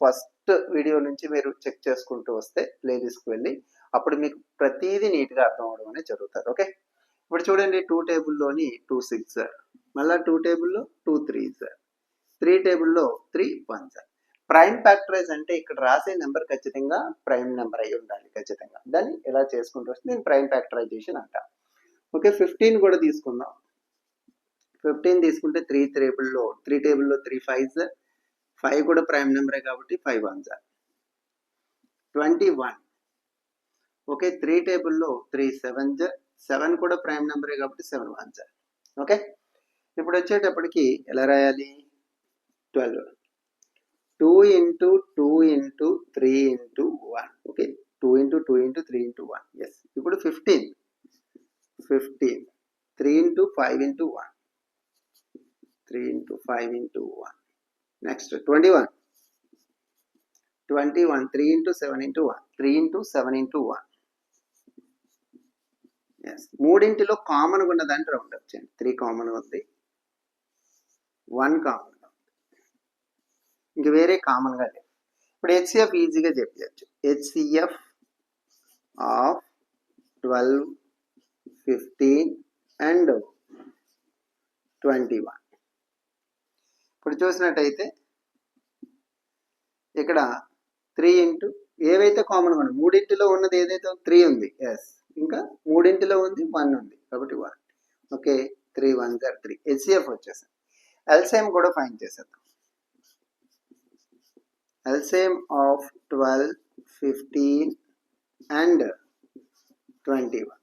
ఫస్ట్ వీడియో నుంచి మీరు చెక్ చేసుకుంటూ వస్తే ప్లేలిస్ట్కి వెళ్ళి అప్పుడు మీకు ప్రతిదీ నీట్గా అర్థం అవడం అనేది జరుగుతుంది. ఓకే, ఇప్పుడు చూడండి 2 టేబుల్లోని 2 6 మళ్ళీ 2 టేబుల్లో 2 3 3 టేబుల్లో 3 1. ప్రైమ్ ఫ్యాక్టరైజ్ అంటే ఇక్కడ రాసే నెంబర్ ఖచ్చితంగా ప్రైమ్ నెంబర్ అయి ఉండాలి ఖచ్చితంగా. దాన్ని ఎలా చేసుకుంటూ వస్తే నేను ప్రైమ్ ఫ్యాక్టరైజేషన్ అంటాను. ఓకే, 15 కూడా తీసుకుందాం. 15 తీసుకుంటే 3 టేబుల్లో 3 5 5 కూడా ప్రైమ్ నెంబరే కాబట్టి 5 1 21. ఓకే, 3 టేబుల్లో 3 7 7 కూడా ప్రైమ్ నెంబరే కాబట్టి 7 1. ఓకే, ఇప్పుడు వచ్చేటప్పటికి ఎలా రాయాలి? 12 2 into 2 into 3 into 1. Okay, 2 into 2 into 3 into 1. Yes. ఇప్పుడు 15 3 into 5 into 1, 3 into 5 into 1. Next 21 3 into 7 into 1, 3 into 7 into 1. Yes. మూడింటిలో కామన్గా ఉన్నదాన్ని రౌండ్ అప్ చేయండి. 3 కామన్ ఉంది, 1 కామన్ ఉంది, ఇంక వేరే కామన్గా లేదు. ఇప్పుడు హెచ్సిఎఫ్ ఈజీగా చెప్పచ్చు. HCF of 12 15 and 21. ఇప్పుడు చూసినట్టయితే ఇక్కడ 3 ఇంటూ ఏవైతే కామన్గా ఉన్నాయి, మూడింటిలో ఉన్నది ఏదైతే 3 ఉంది. ఎస్. ఇంకా మూడింటిలో ఉంది 1 ఉంది కాబట్టి 1. ఓకే, 3 1 3. హెచ్సిఎఫ్ వచ్చేసాం. ఎల్సిఎం కూడా ఫైండ్ చేసేద్దాం. LCM of 12 15 and 21.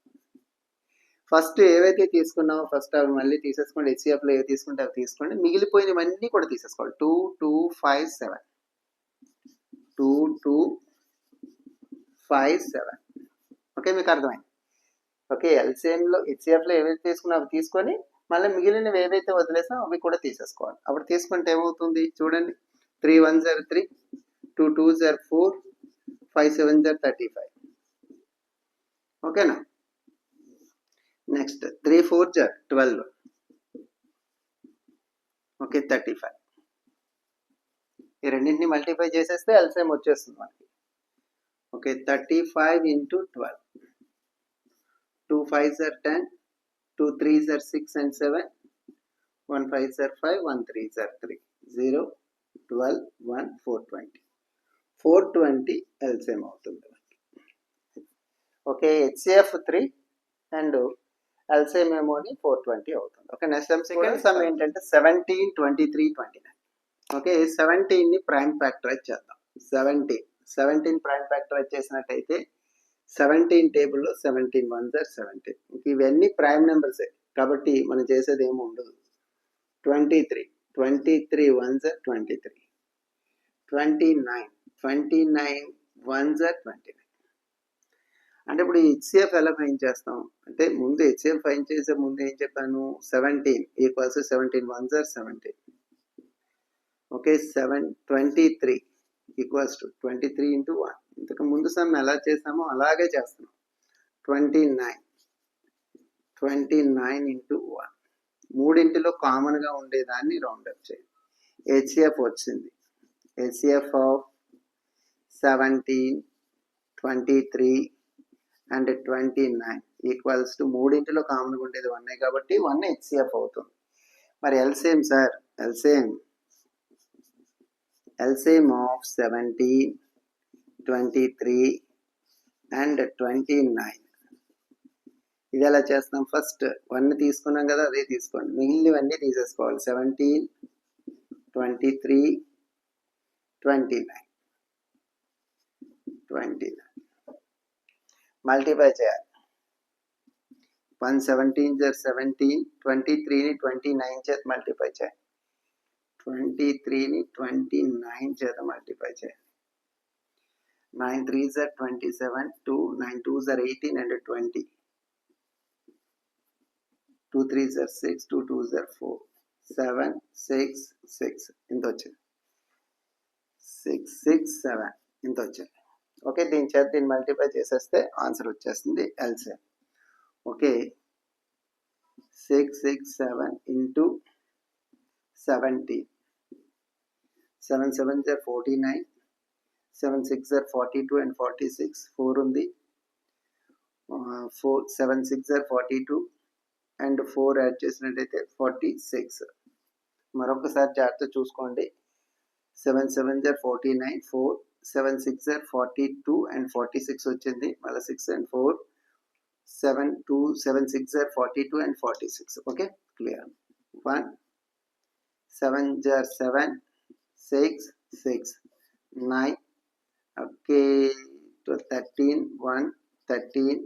ఫస్ట్ ఏవైతే తీసుకున్నామో ఫస్ట్ అవి మళ్ళీ తీసేసుకోండి. హెచ్సిఎఫ్లో ఏవి తీసుకుంటే అవి తీసుకోండి. మిగిలిపోయినవన్నీ కూడా తీసేసుకోవాలి. 2 2 5 7 2 2 5 7. ఓకే, మీకు అర్థమైంది. ఓకే, ఎల్సిఎంలో హెచ్సిఎఫ్లో ఏవైతే తీసుకున్నా అవి తీసుకొని మళ్ళీ మిగిలినవి ఏవైతే వదిలేసామో అవి కూడా తీసేసుకోవాలి. అప్పుడు తీసుకుంటే ఏమవుతుంది చూడండి. 3 1 3, 2 2 4, 5 7 35. ఓకేనా? నెక్స్ట్ 3 4 12. ఓకే, 35. ఈ రెండింటిని మల్టిప్లై చేసేస్తే ఎల్సిఎం వచ్చేస్తుంది మనకి. Okay, 35 into 12. 2 5s are 10, 2 3s are 6 and 7, 1 5s are 5, 1 3s are 3, 0 12 1 420. 420 LCM అవుతుంది. ఓకే, హెచ్సిఎఫ్ 3 అండ్ ఎల్సిఎం ఏమోని 420 అవుతుంది. ఓకే, నెక్స్ట్ సెకండ్ సమ్ ఏంటంటే 17, 23, 29. ఓకే, 17ని ప్రైమ్ ఫ్యాక్టరైజ్ చేద్దాం. 17 ప్రైమ్ ఫ్యాక్టరైజ్ చేసినట్టయితే 17 టేబుల్లో 17 1 జర్ 17. ఇవన్నీ ప్రైమ్ నెంబర్సే కాబట్టి మనం చేసేది ఏమి ఉండదు. 23 1 జర్ 23, 29 1 జర్ 29. అంటే ఇప్పుడు హెచ్సిఎఫ్ ఎలా ఫైన్ చేస్తాం అంటే ముందు హెచ్సిఎఫ్ ఫైన్ చేసే ముందు ఏం చెప్పాను, 17 equals 17 1 జర్ 17. Okay, 23 equals to 23 into 1. ఇంతకు ముందు సమ్ ఎలా చేసామో అలాగే చేస్తున్నాం. 29 ఇంటూ 1. మూడింటిలో కామన్గా ఉండేదాన్ని రౌండప్ చేయండి. హెచ్సిఎఫ్ వచ్చింది. HCF of 17, 23 and 29 equals to మూడింటిలో కామన్గా ఉండేది 1 కాబట్టి 1 హెచ్సిఎఫ్ అవుతుంది. మరి LCM sir, LCM of 17, 23 and 29. ఇది ఎలా చేస్తాం, ఫస్ట్ 1 తీసుకున్నాం కదా అదే తీసుకోండి, మిగిలినవన్నీ తీసేసుకోవాలి. 17, 23, 29 మల్టిప్లై చేయాలి. 117 జర్ 17, 23ని 29 చేత మల్టిప్లై చేయాలి. 23ని 29 చేత మల్టిప్లై చేయాలి. 9 3 జర్ 27, 2 9 2 జర్ 18 అండ్ 20. 2 3 జర్ 6, 2 2 జర్ 4, 7 6 6 ఇంత వచ్చింది. 6 6 7 ఇంత వచ్చింది. ఓకే, దీని చేత దీన్ని మల్టిప్లై చేసేస్తే ఆన్సర్ వచ్చేస్తుంది ఎల్సిఎం. Okay, 6 6 7 into 17. 7 7 జర్ 49, 7 6 జర్ 42 అండ్ 46, 4 ఉంది. 7 6 జర్ 42 అండ్ 4 యాడ్ చేసినట్టయితే 46. మరొకసారి జాగ్రత్త చూసుకోండి. 7 7 జర్ 49, 4 7 6 జర్ 42 అండ్ 46 వచ్చింది. మళ్ళీ 6 and 4 7 2 7 6 జర్ 42 and 46. Okay, clear. 1 7 జర్ 7 6 6 9. Okay, 13 1 13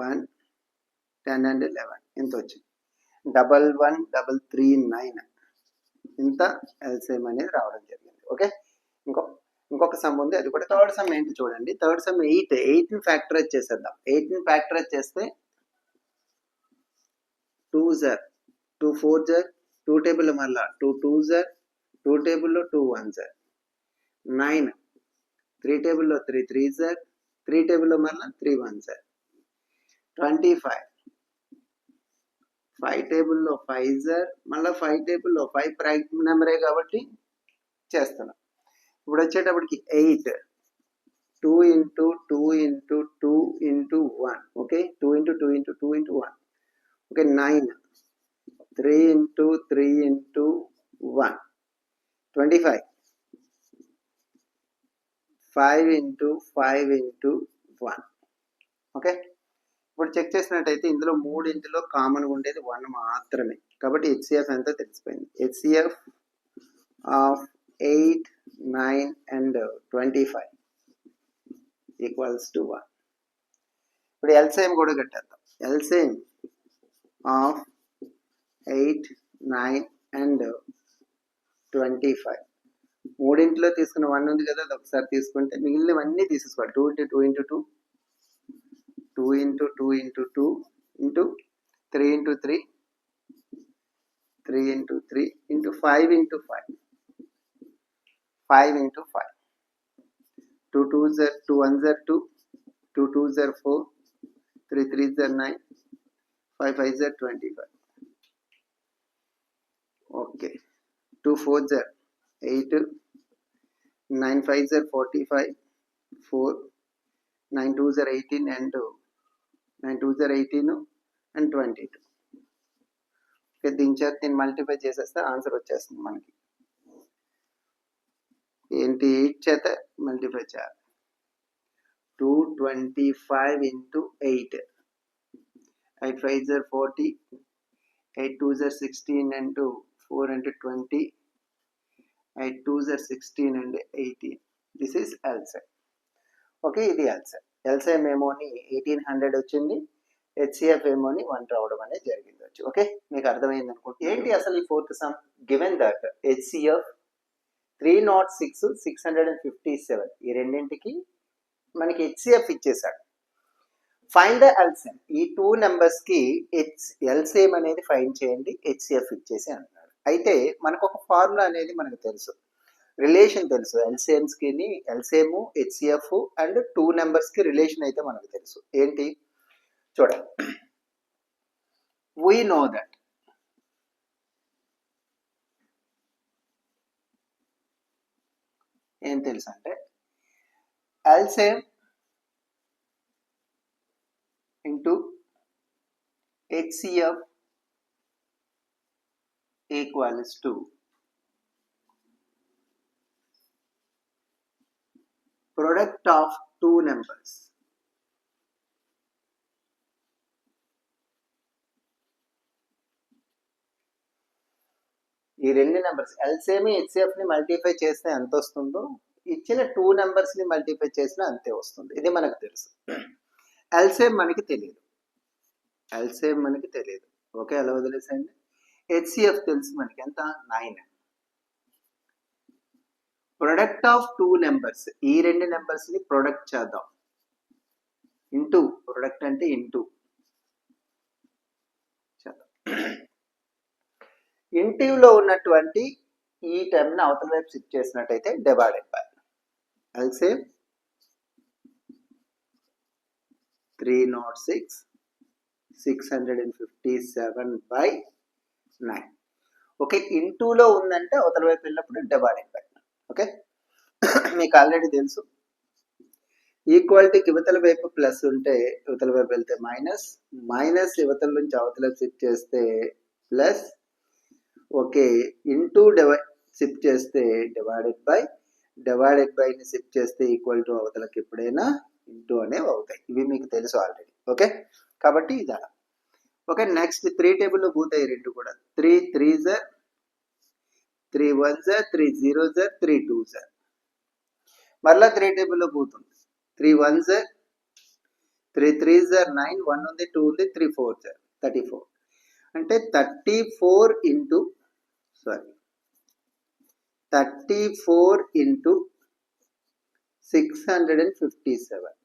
1 10 and 11 ఇంత వచ్చింది. 1139 ఇంత ఎల్సిఎం అనేది రావడం జరిగింది. ఓకే, ఇంకొక సమ్ ఉంది, అది కూడా థర్డ్ సమ్ ఏంటి చూడండి. థర్డ్ సమ్ 8ని ఫ్యాక్టరైజ్ చేసేద్దాం. 8ని ఫ్యాక్టరైజ్ చేస్తే 2 జర్ 2 4 జర్ 2 టేబుల్ మళ్ళా 2 2 జర్ 2 టేబుల్లో 2 1 జర్ 9 3 టేబుల్లో 3 3 జర్ 3 టేబుల్లో మళ్ళా 3 1 జర్ 25 5 టేబుల్లో 5 జర్ మళ్ళీ 5 టేబుల్లో 5 ప్రైమ్ నెంబరే కాబట్టి చేస్తున్నాం. ఇప్పుడు వచ్చేటప్పటికి 8 2 into 2 into 2 into 1. Okay, 2 into 2 into 2 into 1. Okay, 9 3 into 3 into 1 25 5 into 5 into 1. Okay, ఇప్పుడు చెక్ చేసినట్టయితే ఇందులో మూడింటిలో కామన్గా ఉండేది 1 మాత్రమే కాబట్టి హెచ్సిఎఫ్ ఎంతో తెలిసిపోయింది. HCF of 8 9 and 25 equals to 1. ఇప్పుడు ఎల్సిఎం కూడా కట్టేద్దాం. ఎల్సిఎం ఆఫ్ 8 9 and 25 మూడింటిలో తీసుకున్న 1 ఉంది కదా, అది ఒకసారి తీసుకుంటే మిగిలినవన్నీ తీసేసుకోవాలి. 2 into 2 into 2 2 into 2 into 2 into 3 into 3 3 into 3 into 5 into 5 5 into 5 2 2 జర్ 2 1 జర్ 2 2 2 జర్ 4 3 3 జర్ 9 5 5 జర్ 25. Okay, 2 4 జర్ 8 9 5 జర్ 45 4 9 2 జర్ 18 and 9 2 జర్ 18 and 22. Okay, దీని చేత దీన్ని మల్టిప్లై చేసేస్తే ఆన్సర్ వచ్చేస్తుంది మనకి. ఏంటి 8 చేత మల్టిప్లై చేయాలి. 225 into 8. 8 5s are 40. 8 2s are 16 and 4 and 20. 8 2s are 16 and 18. This is LCM. Okay, ఇది LCM. LCM ఏమోని 1800 వచ్చింది, HCF ఏమోని 1 రావడం అనేది జరిగింది వచ్చి. ఓకే, మీకు అర్థమైంది అనుకుంటున్నాను. ఏంటి అసలు ఈ fourth sum? Given that HCF 306 657 ఈ రెండింటికి మనకి HCF ఇచ్చేసాడు. Find the LCM. ఈ 2 నెంబర్స్ కి LCM అనేది ఫైండ్ చేయండి, HCF ఇచ్చేసి అంటున్నాడు. అయితే మనకు ఒక ఫార్ములా అనేది మనకు తెలుసు, రిలేషన్ తెలుసు. LCMs కి LCM, HCF అండ్ 2 నెంబర్స్ కి రిలేషన్ అయితే మనకు తెలుసు. ఏంటి చూడండి, we know that ఏం తెలుసు అంటే LCM into HCF equals to product of 2 numbers. ఈ రెండు నెంబర్స్ LCM HCF ని మల్టిప్లై చేస్తే ఎంత వస్తుందో ఇచ్చిన 2 నెంబర్స్ ని మల్టిప్లై చేసినా అంతే వస్తుంది. ఇది మనకు తెలుసు. LCM మనకి తెలియదు, LCM మనకి తెలియదు. ఓకే, అలా వదిలేసండి. HCF తెలుసు మనకి, ఎంత? 9. ప్రొడక్ట్ ఆఫ్ 2 నెంబర్స్, ఈ రెండు నెంబర్స్ ని ప్రొడక్ట్ చేద్దాం. ఇంటూ, ప్రొడక్ట్ అంటే ఇంటూ చేద్దాం. ఇంటివ్లో ఉన్నటువంటి ఈ టర్మ్ ని అవతల వైపు షిఫ్ట్ చేసినట్టయితే divided by LCM 306 657 by 9. Okay, ఇంటూలో ఉందంటే అవతల వైపు వెళ్ళినప్పుడు డివైడెడ్ బై. ఓకే, మీకు ఆల్రెడీ తెలుసు, ఈక్వాలిటీకి ఇవతల వైపు ప్లస్ ఉంటే ఇవతల వైపు వెళ్తే మైనస్, మైనస్ ఇవతల నుంచి అవతల వైపు షిఫ్ట్ చేస్తే ప్లస్. ఓకే, ఇంటూ షిఫ్ట్ చేస్తే డివైడెడ్ బై, డివైడెడ్ బై ని షిఫ్ట్ చేస్తే ఈక్వల్ టు అవతలకి ఎప్పుడైనా ఇంటూ అనేవి అవుతాయి. ఇవి మీకు తెలుసు ఆల్రెడీ. ఓకే, కాబట్టి ఇది అలా. ఓకే, నెక్స్ట్ 3 టేబుల్లో పోతాయి రెండు కూడా. 3 3s are 3 1s are 3 0s are 3 2s are. మరలా 3 టేబుల్లో పోతుంది. 3 1s are 3 3s are 9, 1 ఉంది 2 ఉంది 3 4s are 34. అంటే 34 into 657.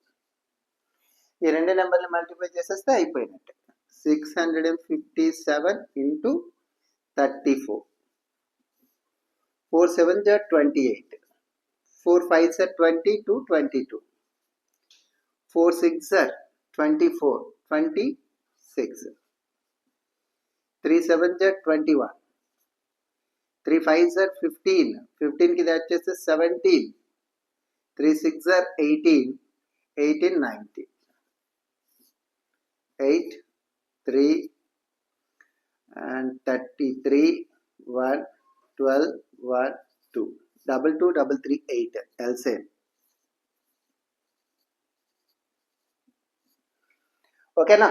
ఈ రెండు నెంబర్లు మల్టిప్లై చేసేస్తే అయిపోయినట్టే. 657 into 34. 4 7s are 28. 4 5s are 22 22. 4 6s are 24 26. 3 7s are 21. 3 5s are 15. 15 కి యాడ్ చేస్తే 17. 3 6s are 18. 18 19. 8 3 and 33 1 12 1 2 2 2 3 3 8 LCM. ఓకేనా?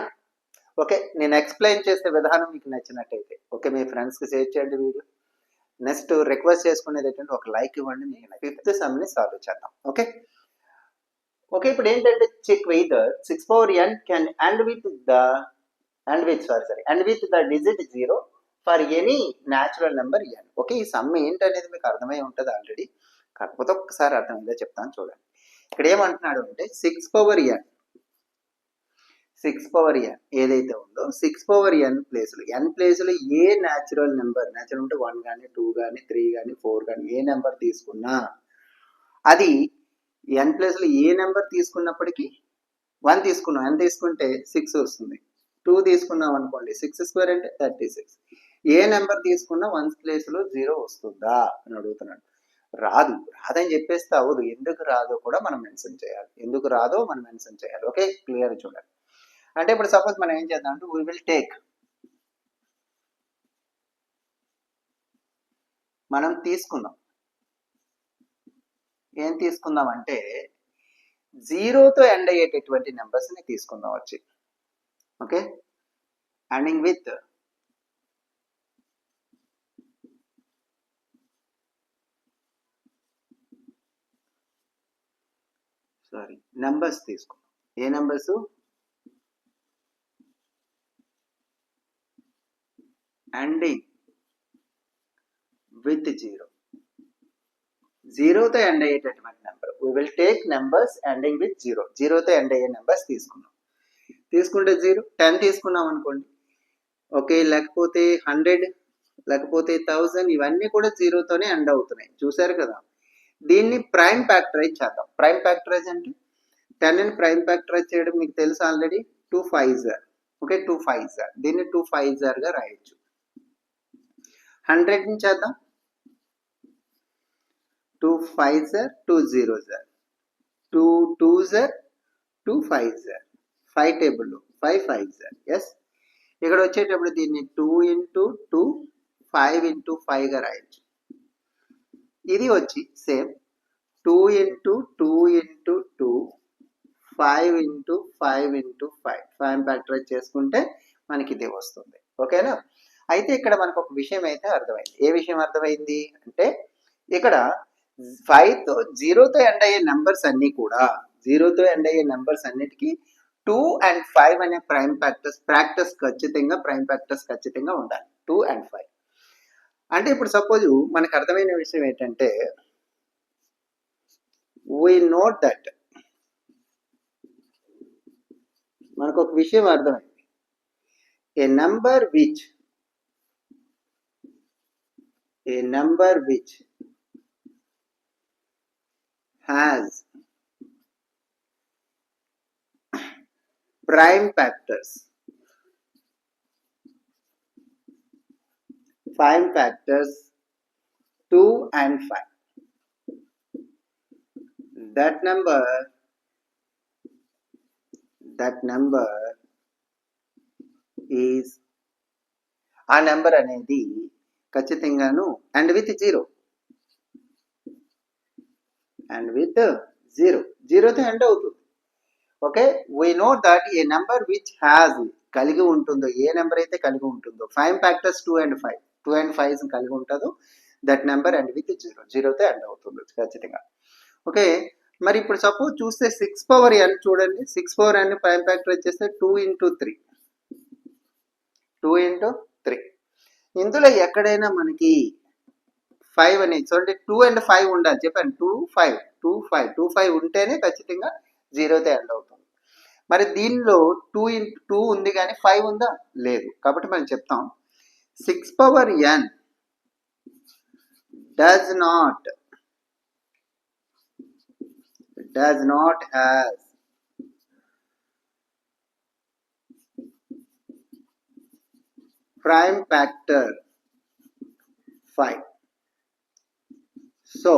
ఓకే, నేను ఎక్స్ప్లెయిన్ చేసే విధానం మీకు నచ్చినట్టయితే ఓకే, మీ ఫ్రెండ్స్కి షేర్ చేయండి వీడియో. నెక్స్ట్ రిక్వెస్ట్ చేసుకునేది ఏంటంటే ఒక లైక్ ఇవ్వండి. మీకు 5th సమ్ని సాల్వ్ చేద్దాం. ఓకే ఓకే, ఇప్పుడు ఏంటంటే check whether 6 power n can end with the digit 0 for any natural number n. Okay, ఈ సమ్ ఏంటనేది మీకు అర్థమై ఉంటుంది ఆల్రెడీ, కాకపోతే ఒక్కసారి అర్థమైందో చెప్తాను చూడండి. ఇక్కడ ఏమంటున్నాడు అంటే 6 power n ఏదైతే ఉందో 6 power n ప్లేసులు ఏ న్యాచురల్ నెంబర్ ఉంటే 1 కానీ 2 కానీ 3 కానీ 4 కానీ ఏ నెంబర్ తీసుకున్నా అది n ప్లేస్లో ఏ నెంబర్ తీసుకున్నప్పటికీ 1 తీసుకున్నాం, n తీసుకుంటే 6 వస్తుంది. 2 తీసుకున్నాం అనుకోండి 6 స్క్వేర్ అంటే 36. ఏ నెంబర్ తీసుకున్నా 1 ప్లేస్లో 0 వస్తుందా అని అడుగుతున్నాడు. రాదని చెప్పేస్తే అవ్వదు. ఎందుకు రాదో కూడా మనం మెన్షన్ చేయాలి. ఓకే, క్లియర్ చూడండి. అంటే ఇప్పుడు సపోజ్ మనం ఏం చేద్దాం అంటే వీ విల్ టేక్, మనం తీసుకుందాం. ఏం తీసుకుందాం అంటే జీరోతో ఎండ్ అయ్యేటటువంటి నెంబర్స్ని తీసుకుందాం వచ్చి. ఓకే, ఎండింగ్ విత్ నెంబర్స్ తీసుకుందాం. ఏ నెంబర్స్? Ending with zero. జీరోతో ఎండ్ అయ్యేటటువంటి number. We will take numbers ending with zero. జీరోతో ఎండ్ అయ్యే నెంబర్స్ తీసుకున్నాం. తీసుకుంటే 10 తీసుకున్నాం అనుకోండి. ఓకే, లేకపోతే 100, లేకపోతే 1000, ఇవన్నీ కూడా జీరోతోనే ఎండ్ అవుతున్నాయి. చూసారు కదా. దీన్ని ప్రైమ్ ఫ్యాక్టరైజ్ చేద్దాం. ప్రైమ్ ఫ్యాక్టరైజ్ అంటే 10ని ప్రైమ్ ఫ్యాక్టరైజ్ చేయడం మీకు తెలుసు ఆల్రెడీ. 2 5s. Okay, 2 5s. దీన్ని 2 5s గా రాయొచ్చు. 100ని చేద్దాం. 2 5s, 2 0s, 2 2s, 2 5s. 5 టేబుల్లో 5 5s. ఎస్, ఇక్కడ వచ్చేటప్పుడు దీన్ని 2 into 2, 5 into 5 గా రాయొచ్చు. ఇది వచ్చి same 2 into 2 into 2, 5 into 5 into 5. 5 factorise చేసుకుంటే మనకి ఇదే వస్తుంది. ఓకేనా. అయితే ఇక్కడ మనకు ఒక విషయం అయితే అర్థమైంది. ఏ విషయం అర్థమైంది అంటే, ఇక్కడ 5తో 0తో ఎండ్ అయ్యే నెంబర్స్ అన్నీ కూడా, 0తో ఎండ్ అయ్యే నెంబర్స్ అన్నిటికీ 2 and 5 అనే ప్రైమ్ ఫ్యాక్టర్స్ ఖచ్చితంగా ఉండాలి. 2 and 5 అంటే ఇప్పుడు సపోజ్ మనకు అర్థమైన విషయం ఏంటంటే, we note that మనకు ఒక విషయం అర్థమైంది. a number which has prime factors 2 and 5, that number is, ఆ నెంబర్ అనేది ఖచ్చితంగాను అండ్ విత్ జీరో, జీరోతో ఎండ్ అవుతుంది. Okay, we know that A number which has, కలిగి ఉంటుందో, ఏ నెంబర్ అయితే కలిగి ఉంటుందో, ప్రైమ్ ఫ్యాక్టర్స్ 2 and 5 కలిగి ఉంటుందో, దట్ నెంబర్ ఎండ్ విత్ జీరోతో ఎండ్ అవుతుంది ఖచ్చితంగా. ఓకే, మరి ఇప్పుడు సపోజ్ చూస్తే 6 power n చూడండి. 6 power n ప్రైమ్ ఫ్యాక్టర్ వచ్చేస్తే 2 into 3. ఇందులో ఎక్కడైనా మనకి 5 అనేది చూడండి, 2 and 5 ఉండాలి. చెప్పాను 2 5 ఉంటేనే ఖచ్చితంగా జీరోతో ఎండ్ అవుతుంది. మరి దీనిలో 2 into 2 ఉంది కానీ 5 ఉందా? లేదు. కాబట్టి మనం చెప్తాం 6 power n does not has prime factor 5. So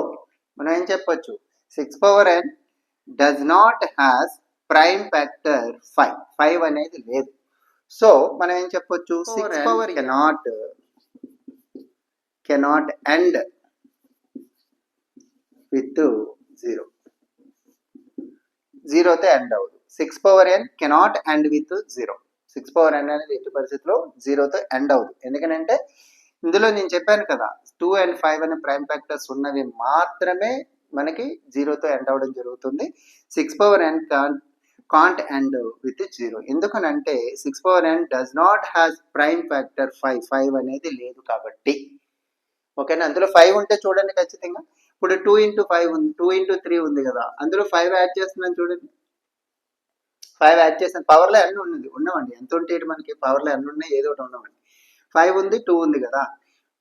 మనం ఏం చెప్పొచ్చు, 6 power n does not has prime factor 5 అనేది లేదు. సో మనం ఏం చెప్పొచ్చు, 6 power cannot end with 0. జీరోతో end అవ్వదు. 6 power n cannot end with 0. 6 power n అనేది ఎట్టి పరిస్థితిలో జీరోతో ఎండ్ అవ్వదు. ఎందుకంటే ఇందులో నేను చెప్పాను కదా, 2 and 5 అనే ప్రైమ్ ఫ్యాక్టర్స్ ఉన్నవి మాత్రమే మనకి జీరోతో ఎండ్ అవ్వడం జరుగుతుంది. 6 power n can't end with 0. ఎందుకనంటే 6 power n does not has prime factor 5 అనేది లేదు కాబట్టి. ఓకేనా. అందులో 5 ఉంటే చూడండి ఖచ్చితంగా. ఇప్పుడు 2 into 5 ఉంది, 2 into 3 ఉంది కదా, అందులో 5 యాడ్ చేస్తున్నాను చూడండి. 5 యాడ్ చేస్తాను. పవర్లో అన్ని ఉన్నామండి. ఎంత ఉంటే మనకి పవర్లో అన్ని ఉన్నాయి, ఏదో ఒకటి ఉన్నామండి. 5 ఉంది, 2 ఉంది కదా.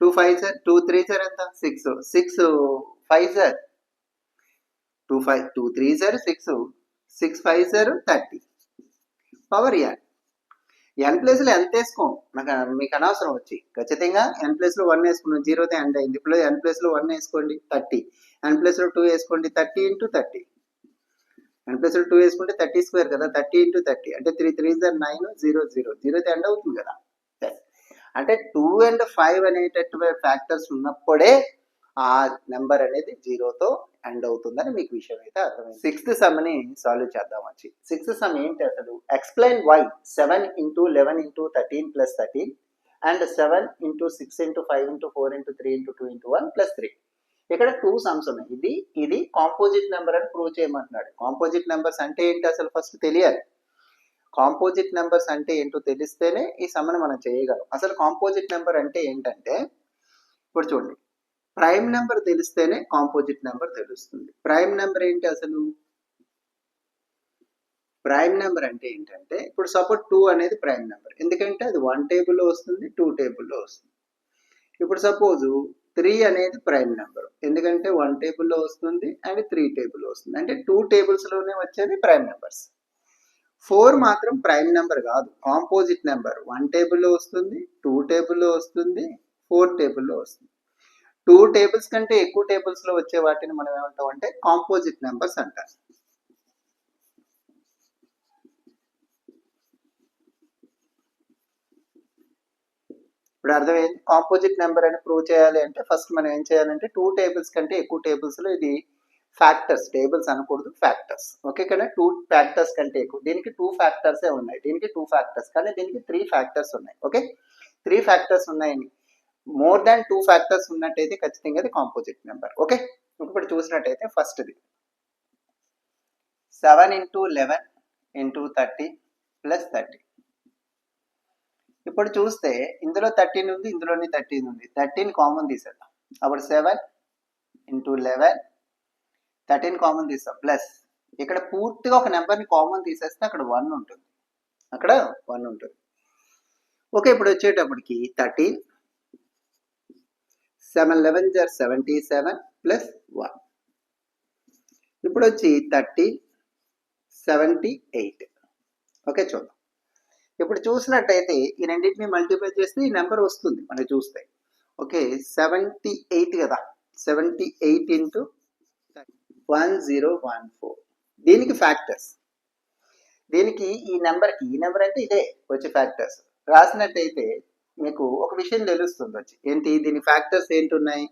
2 5 సార్, 2 3 సార్ ఎంత? 6 5 sir, 2 3 sir 6 5 sir 30. Power n ప్లేస్లో ఎంత వేసుకోం, మీకు అనవసరం వచ్చి. ఖచ్చితంగా n ప్లేస్లో 1 వేసుకున్నాం, జీరోతో ఎండ్ అయింది. ఇప్పుడు n ప్లేస్లో 1 వేసుకోండి 30, n ప్లేస్లో 2 వేసుకోండి 30 into 30. n ప్లేస్లో 2 వేసుకుంటే 30 square కదా, 30 into 30 అంటే 3 3 9 0 జీరోతో ఎండ్ అవుతుంది కదా. అంటే 2 and 5 అనేటటువంటి ఫ్యాక్టర్స్ ఉన్నప్పుడే ఆ నెంబర్ అనేది 0తో ఎండ్ అవుతుందని మీకు విషయం అయితే అర్థమైంది. 6th సమ్ని సాల్వ్ చేద్దాం వచ్చి. 6th సమ్ ఏంటి అసలు? Explain why 7 into 11 into 13 plus 13 and 7 into 6 into 5 into 4 into 3 into 2 into 1 plus 3. ఇక్కడ 2 సమ్స్ ఉన్నాయి. ఇది కాంపోజిట్ నెంబర్ అని ప్రూవ్ చేయమంటున్నాడు. కాంపోజిట్ నెంబర్స్ అంటే ఏంటి అసలు ఫస్ట్ తెలియాలి. కాంపోజిట్ నెంబర్స్ అంటే ఏంటో తెలిస్తేనే ఈ సమ్ని మనం చేయగలం. అసలు కాంపోజిట్ నెంబర్ అంటే ఏంటంటే, ఇప్పుడు చూడండి, ప్రైమ్ నెంబర్ తెలిస్తేనే కాంపోజిట్ నెంబర్ తెలుస్తుంది. ప్రైమ్ నెంబర్ ఏంటి అసలు? ప్రైమ్ నెంబర్ అంటే ఏంటంటే, ఇప్పుడు సపోజ్ 2 అనేది ప్రైమ్ నెంబర్, ఎందుకంటే అది 1 టేబుల్లో వస్తుంది, 2 టేబుల్లో వస్తుంది. ఇప్పుడు సపోజ్ 3 అనేది ప్రైమ్ నెంబర్, ఎందుకంటే 1 టేబుల్లో వస్తుంది అండ్ 3 టేబుల్లో వస్తుంది, అంటే 2 టేబుల్స్లోనే వచ్చేది ప్రైమ్ నెంబర్స్. 4 మాత్రం ప్రైమ్ నెంబర్ కాదు, కాంపోజిట్ నెంబర్. 1 టేబుల్లో వస్తుంది, 2 టేబుల్లో వస్తుంది, 4 టేబుల్లో వస్తుంది. 2 టేబుల్స్ కంటే ఎక్కువ టేబుల్స్లో వచ్చే వాటిని మనం ఏమంటాం అంటే కాంపోజిట్ నెంబర్స్ అంటారు. ఇప్పుడు అర్థమైంది. కాంపోజిట్ నెంబర్ అని ప్రూవ్ చేయాలి అంటే ఫస్ట్ మనం ఏం చేయాలంటే 2 టేబుల్స్ కంటే ఎక్కువ టేబుల్స్లో, ఇది ఫ్యాక్టర్స్, టేబుల్స్ అనకూడదు, ఫ్యాక్టర్స్. ఓకే కదా? 2 ఫ్యాక్టర్స్ కంటే ఎక్కువ. దీనికి 2 ఫ్యాక్టర్సే ఉన్నాయి, దీనికి 2 ఫ్యాక్టర్స్, కానీ దీనికి 3 ఫ్యాక్టర్స్ ఉన్నాయి. ఓకే, 3 ఫ్యాక్టర్స్ ఉన్నాయని, మోర్ దాన్ 2 ఫ్యాక్టర్స్ ఉన్నట్టయితే ఖచ్చితంగా అది కాంపోజిట్ నెంబర్. ఓకే, ఇప్పుడు చూసినట్టయితే ఫస్ట్ది 7 into 11 into 30 plus 30. ఇప్పుడు చూస్తే ఇందులో 13 ఉంది, ఇందులోని 13 ఉంది. 13 కామన్ తీసేద్దాం. అప్పుడు 7 into 11, 13 కామన్ తీస్తాం, ప్లస్ ఇక్కడ పూర్తిగా ఒక నెంబర్ని కామన్ తీసేస్తే అక్కడ 1 ఉంటుంది, అక్కడ 1 ఉంటుంది. ఓకే, ఇప్పుడు వచ్చేటప్పటికి 13, 7 11 = 77 ప్లస్ 1. ఇప్పుడు వచ్చి 30, 78. ఓకే, చూద్దాం. ఇప్పుడు చూసినట్టయితే ఈ రెండింటిని మల్టిప్లై చేస్తే ఈ నెంబర్ వస్తుంది మనకి చూస్తే. ఓకే, 78 కదా, 78 into 1014. దీనికి ఫ్యాక్టర్స్, దీనికి ఈ నెంబర్ అంటే ఇదే వచ్చే ఫ్యాక్టర్స్ రాసినట్టయితే మీకు ఒక విషయం తెలుస్తుంది వచ్చి ఏంటి, దీని ఫ్యాక్టర్స్ ఏంటి ఉన్నాయి.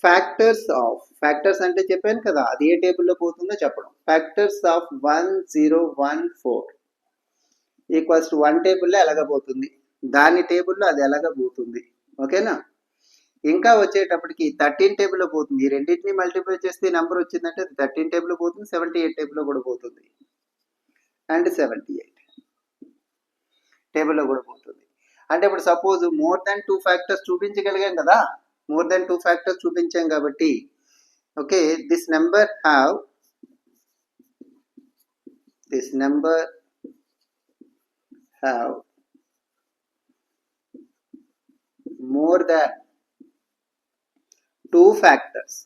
ఫ్యాక్టర్స్ అంటే చెప్పాను కదా, అది ఏ టేబుల్లో పోతుందో చెప్పడం. ఫ్యాక్టర్స్ ఆఫ్ 1014 ఈక్వల్స్ టు 1 టేబుల్లో ఎలాగబోతుంది, దాని టేబుల్లో అది ఎలాగబోతుంది. ఓకేనా? ఇంకా వచ్చేటప్పటికి 13 టేబుల్లో పోతుంది. ఈ రెండింటిని మల్టిప్లై చేస్తే నెంబర్ వచ్చిందంటే 13 టేబుల్లో పోతుంది, 78 టేబుల్లో కూడా పోతుంది, అండ్ 78 టేబుల్లో కూడా పోతుంది. అంటే ఇప్పుడు సపోజ్ మోర్ దాన్ 2 ఫ్యాక్టర్స్ చూపించగలిగాం కదా, మోర్ దాన్ 2 ఫ్యాక్టర్స్ చూపించాం కాబట్టి, okay, this number have more than 2 factors.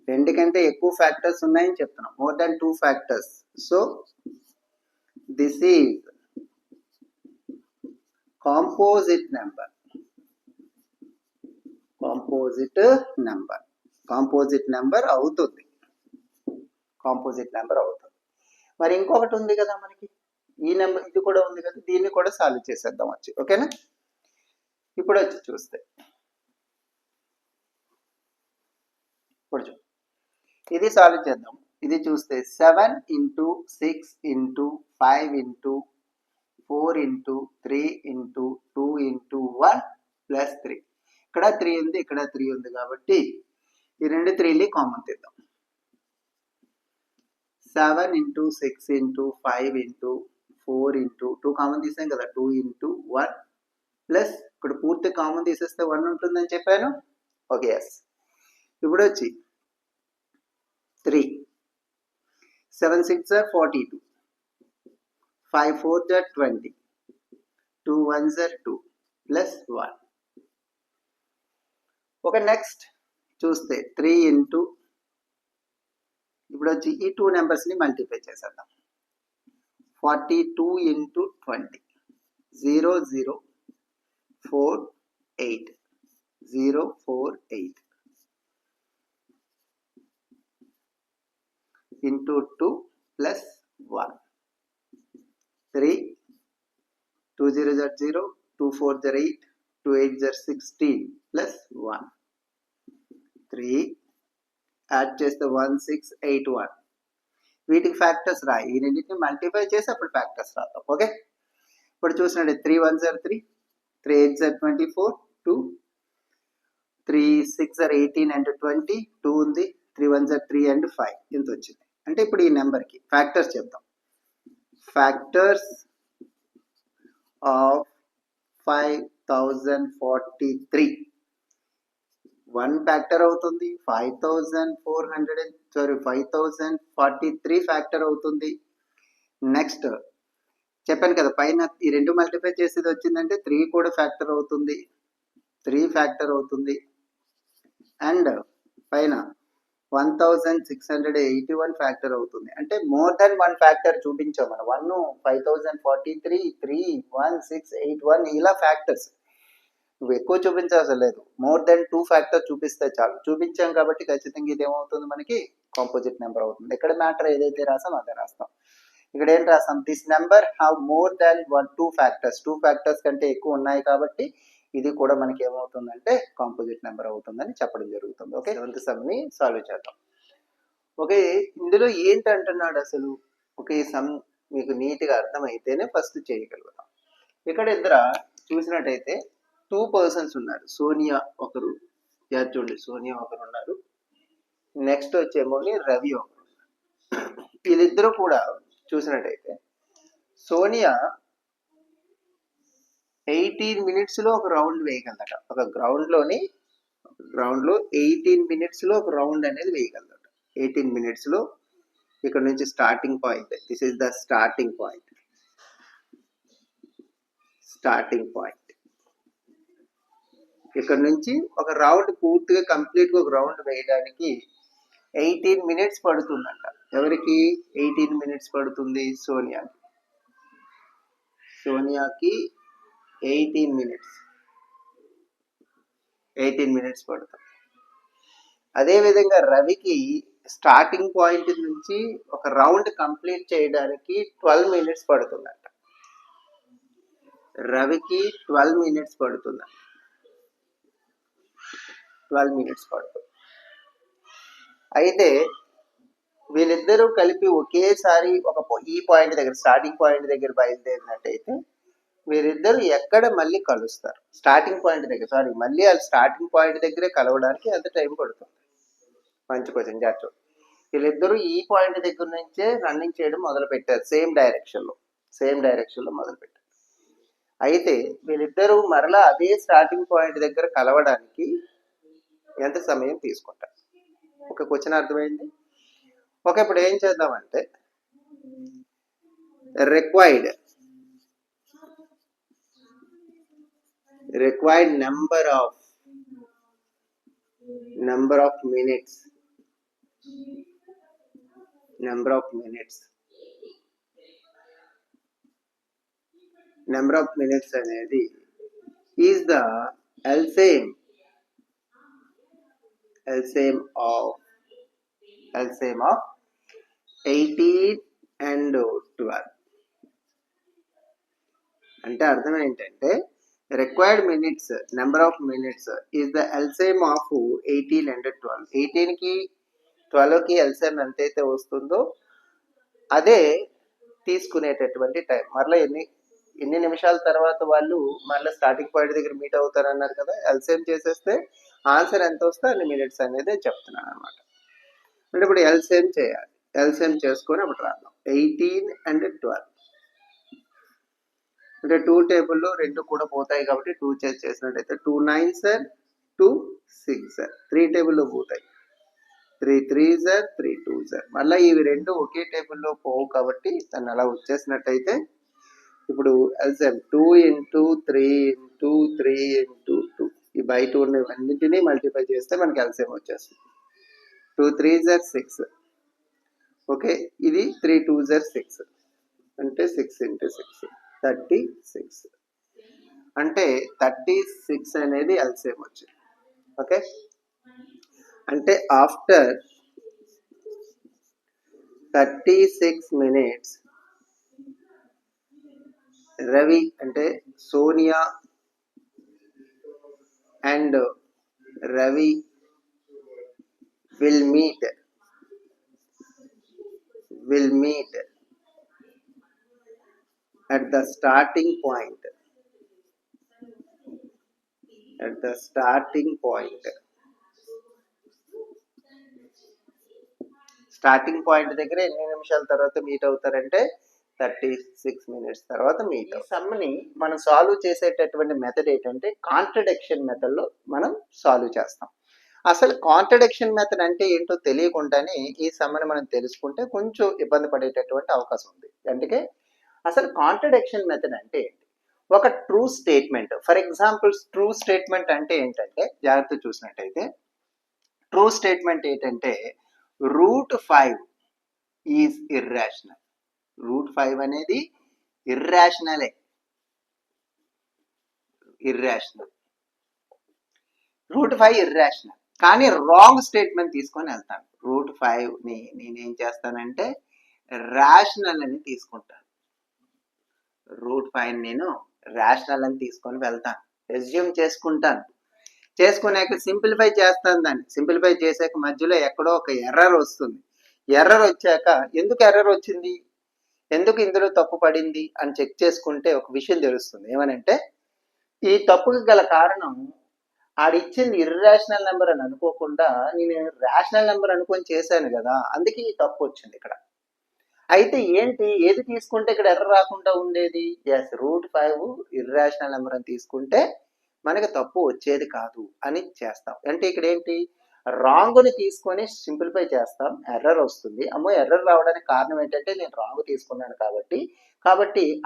2 కంటే ఎక్కువ ఫ్యాక్టర్స్ ఉన్నాయని చెప్తున్నాం, more than 2 factors. So this is composite number. Composite number అవుతుంది. మరి ఇంకొకటి ఉంది కదా మనకి, ఈ నెంబర్ ఇది కూడా ఉంది కదా, దీన్ని కూడా సాల్వ్ చేసేద్దాం వచ్చి. ఓకేనా? ఇప్పుడు వచ్చి చూస్తే ఇది సాల్వ్ చేద్దాం. ఇది చూస్తే 7 into 6 into 5 into 4 into 3 into 2 into 1 plus 3. ఇక్కడ 3 ఉంది, ఇక్కడ 3 ఉంది, కాబట్టి ఈ రెండు 3ని కామన్ తీద్దాం. 7 into 6 into 5 into 4 into 2 common తీసాం కదా, 2 into 1 ప్లస్ ఇక్కడ పూర్తి కామన్ తీసేస్తే 1 ఉంటుందని చెప్పాను. Okay, yes. ఇప్పుడు వచ్చి 3, 7 6 are 42, 5 4 are 20, 2 1s are 2 plus 1. Okay, next చూస్తే 3 into, ఇప్పుడు వచ్చి ఈ 2 నెంబర్స్ని మల్టిప్లై చేసేద్దాం. 42 into 20, 0 0 4 8, 0 4 8 into 2 plus 1. 3, 2 0s are 0, 2 4s are 8, 2 8s are 16 plus 1 3 add చేస్తే 1 6 8 1 వీటికి ఫ్యాక్టర్స్ రా, ఈ రెండింటిని మల్టిప్లై చేసి అప్పుడు ఫ్యాక్టర్స్ రాద్దాం. ఓకే, ఇప్పుడు చూసినట్టు 3 1 3 3 8 24 2 3 6 18 and 20 2 ఉంది, 3 1 3 and 5 ఇంత వచ్చింది. అంటే ఇప్పుడు ఈ నెంబర్కి ఫ్యాక్టర్స్ చెప్తాం. ఫ్యాక్టర్స్ ఆఫ్ 5043 1 ఫ్యాక్టర్ అవుతుంది, 5043 ఫ్యాక్టర్ అవుతుంది. నెక్స్ట్ చెప్పాను కదా పైన ఈ రెండు మల్టిప్లై చేసేది వచ్చిందంటే 3 కూడా ఫ్యాక్టర్ అవుతుంది, 3 ఫ్యాక్టర్ అవుతుంది. అండ్ పైన 1681 ఫ్యాక్టర్ అవుతుంది. అంటే మోర్ దెన్ 1 ఫ్యాక్టర్ చూపించాం మనం. 1 5043 3 1 6 8 1 ఇలా ఫ్యాక్టర్స్ నువ్వు ఎక్కువ చూపించాల్సిన లేదు, మోర్ దెన్ 2 ఫ్యాక్టర్ చూపిస్తే చాలు. చూపించాం కాబట్టి ఖచ్చితంగా ఇది ఏమవుతుంది, మనకి కాంపోజిట్ నెంబర్ అవుతుంది. ఇక్కడ మ్యాటర్ ఏదైతే రాసాం అదే రాస్తాం. ఇక్కడ ఏం రాస్తాం, this number have more than 2 factors, 2 factors కంటే ఎక్కువ ఉన్నాయి కాబట్టి ఇది కూడా మనకి ఏమవుతుందంటే కాంపోజిట్ నెంబర్ అవుతుందని చెప్పడం జరుగుతుంది. ఓకే, సెవెంత్ సమ్ని సాల్వ్ చేద్దాం. ఓకే, ఇందులో ఏంటి అంటున్నాడు అసలు, ఓకే సమ్ మీకు నీట్గా అర్థమైతేనే ఫస్ట్ చేయగలుగుతాం. ఇక్కడ ఇద్దరు చూసినట్టయితే 2 పర్సన్స్ ఉన్నారు, సోనియా ఒకరు, చూడండి సోనియా ఒకరు ఉన్నారు, నెక్స్ట్ వచ్చేమో రవి ఒకరు. వీళ్ళిద్దరూ కూడా చూసినట్టయితే సోనియా 18 minutes ఒక రౌండ్ వేయగలదట. ఒక గ్రౌండ్లో 18 minutes ఒక రౌండ్ అనేది వేయగలదట. 18 minutes ఇక్కడ నుంచి starting point, this is the starting point. ఇక్కడ నుంచి ఒక రౌండ్ పూర్తిగా కంప్లీట్గా ఒక రౌండ్ వేయడానికి 18 minutes పడుతుందంట. ఎవరికి 18 minutes పడుతుంది, సోనియాకి 18 minutes పడుతుంది. అదేవిధంగా రవికి స్టార్టింగ్ పాయింట్ నుంచి ఒక రౌండ్ కంప్లీట్ చేయడానికి 12 minutes పడుతుందంట. రవికి 12 minutes పడుతుంది. అయితే వీళ్ళిద్దరూ కలిపి ఒకేసారి ఈ పాయింట్ దగ్గర, స్టార్టింగ్ పాయింట్ దగ్గర బయలుదేరినట్టయితే వీరిద్దరు ఎక్కడ మళ్ళీ కలుస్తారు, స్టార్టింగ్ పాయింట్ దగ్గర, మళ్ళీ వాళ్ళు స్టార్టింగ్ పాయింట్ దగ్గరే కలవడానికి ఎంత టైం పడుతుంది. మంచి క్వశ్చన్ జాగ్రత్త. వీళ్ళిద్దరూ ఈ పాయింట్ దగ్గర నుంచే రన్నింగ్ చేయడం మొదలు పెట్టారు, సేమ్ డైరెక్షన్లో మొదలు పెట్టారు. అయితే వీళ్ళిద్దరూ మరలా అదే స్టార్టింగ్ పాయింట్ దగ్గర కలవడానికి ఎంత సమయం తీసుకుంటారు. ఒక క్వశ్చన్ అర్థమైంది. ఓకే, ఇప్పుడు ఏం చేద్దామంటే రిక్వైర్డ్ number of minutes అనేది is the LCM of 18 and 12. అంటే అర్థం ఏంటంటే required minutes, number of minutes is the LCM of 18 and 12. 18కి 12కి ఎల్సిఎం ఎంతైతే వస్తుందో అదే తీసుకునేటటువంటి టైం. మరలా ఎన్ని నిమిషాల తర్వాత వాళ్ళు మళ్ళీ స్టార్టింగ్ పాయింట్ దగ్గర మీట్ అవుతారన్నారు కదా, ఎల్సిఎం చేసేస్తే ఆన్సర్ ఎంత వస్తే అన్ని మినిట్స్ అనేది చెప్తున్నాను అనమాట. అంటే ఇప్పుడు ఎల్సిఎం చేయాలి, ఎల్సిఎం చేసుకొని అప్పుడు రాద్దాం. 18 and 12 అంటే 2 టేబుల్లో 2 కూడా పోతాయి కాబట్టి 2 చేసినట్టయితే 2 9s 2 6 3 టేబుల్లో పోతాయి, 3 3s 3 2s. మళ్ళీ ఇవి రెండు ఒకే టేబుల్లో పోవు కాబట్టి దాన్ని అలా వచ్చేసినట్టయితే ఇప్పుడు ఎల్సిఎం 2 into 3 into 3 into 2 ఈ బయట ఉన్నవన్నింటినీ మల్టిప్లై చేస్తే మనకి ఎల్సిఎం వచ్చేస్తుంది. 2 3s 6. ఓకే, ఇది 3 2s 6 అంటే 6 into 6 36. అంటే 36 అనేది ఎల్సిఎం వచ్చింది. ఓకే, అంటే ఆఫ్టర్ 36 minutes రవి అంటే Sonia and Ravi will meet at the starting point. Starting point దగ్గర ఎన్ని నిమిషాల తర్వాత మీట్ అవుతారంటే 36 minutes తర్వాత మీట్. ఈ సమ్ని మనం సాల్వ్ చేసేటటువంటి మెథడ్ ఏంటంటే కాంట్రడిక్షన్ మెథడ్ లో మనం సాల్వ్ చేస్తాం. అసలు కాంట్రడిక్షన్ మెథడ్ అంటే ఏంటో తెలియకుండానే ఈ సమ్ని మనం తెలుసుకుంటే కొంచెం ఇబ్బంది పడేటటువంటి అవకాశం ఉంది. అందుకే అసలు కాంట్రడిక్షన్ మెథడ్ అంటే ఏంటి? ఒక true statement, for example true statement అంటే ఏంటంటే జాగ్రత్త చూసినట్టయితే ట్రూ స్టేట్మెంట్ ఏంటంటే √5 ఈజ్ ఇర్రాషనల్. √5 అనేది ఇర్రాషనల్. √5 ఇర్రాషనల్. కానీ రాంగ్ స్టేట్మెంట్ తీసుకొని వెళ్తాను. √5 ని నేనేం చేస్తానంటే రేషనల్ అని తీసుకుంటాను. √5 నేను రేషనల్ అని తీసుకొని వెళ్తాను, అస్యూమ్ చేసుకున్నాక సింప్లిఫై చేస్తాను. దాన్ని సింప్లిఫై చేసాక మధ్యలో ఎక్కడో ఒక ఎర్రర్ వస్తుంది. ఎర్రర్ వచ్చాక ఎందుకు ఎర్రర్ వచ్చింది, ఎందుకు ఇందులో తప్పు పడింది అని చెక్ చేసుకుంటే ఒక విషయం తెలుస్తుంది. ఏమనంటే ఈ తప్పుకి గల కారణం ఆడిచ్చింది ఇర్రాషనల్ నెంబర్ అని అనుకోకుండా నేను రేషనల్ నెంబర్ అనుకొని చేశాను కదా, అందుకే ఈ తప్పు వచ్చింది ఇక్కడ. అయితే ఏంటి, ఏది తీసుకుంటే ఇక్కడ ఎర్రర్ రాకుండా ఉండేది? ఎస్, √5 ఇర్రాషనల్ నెంబర్ అని తీసుకుంటే మనకి తప్పు వచ్చేది కాదు అని చేస్తాం. అంటే ఇక్కడ ఏంటి, రాంగ్ని తీసుకొని సింప్లిఫై చేస్తాం, ఎర్రర్ వస్తుంది. అమ్మో ఎర్రర్ రావడానికి కారణం ఏంటంటే నేను రాంగ్ తీసుకున్నాను కాబట్టి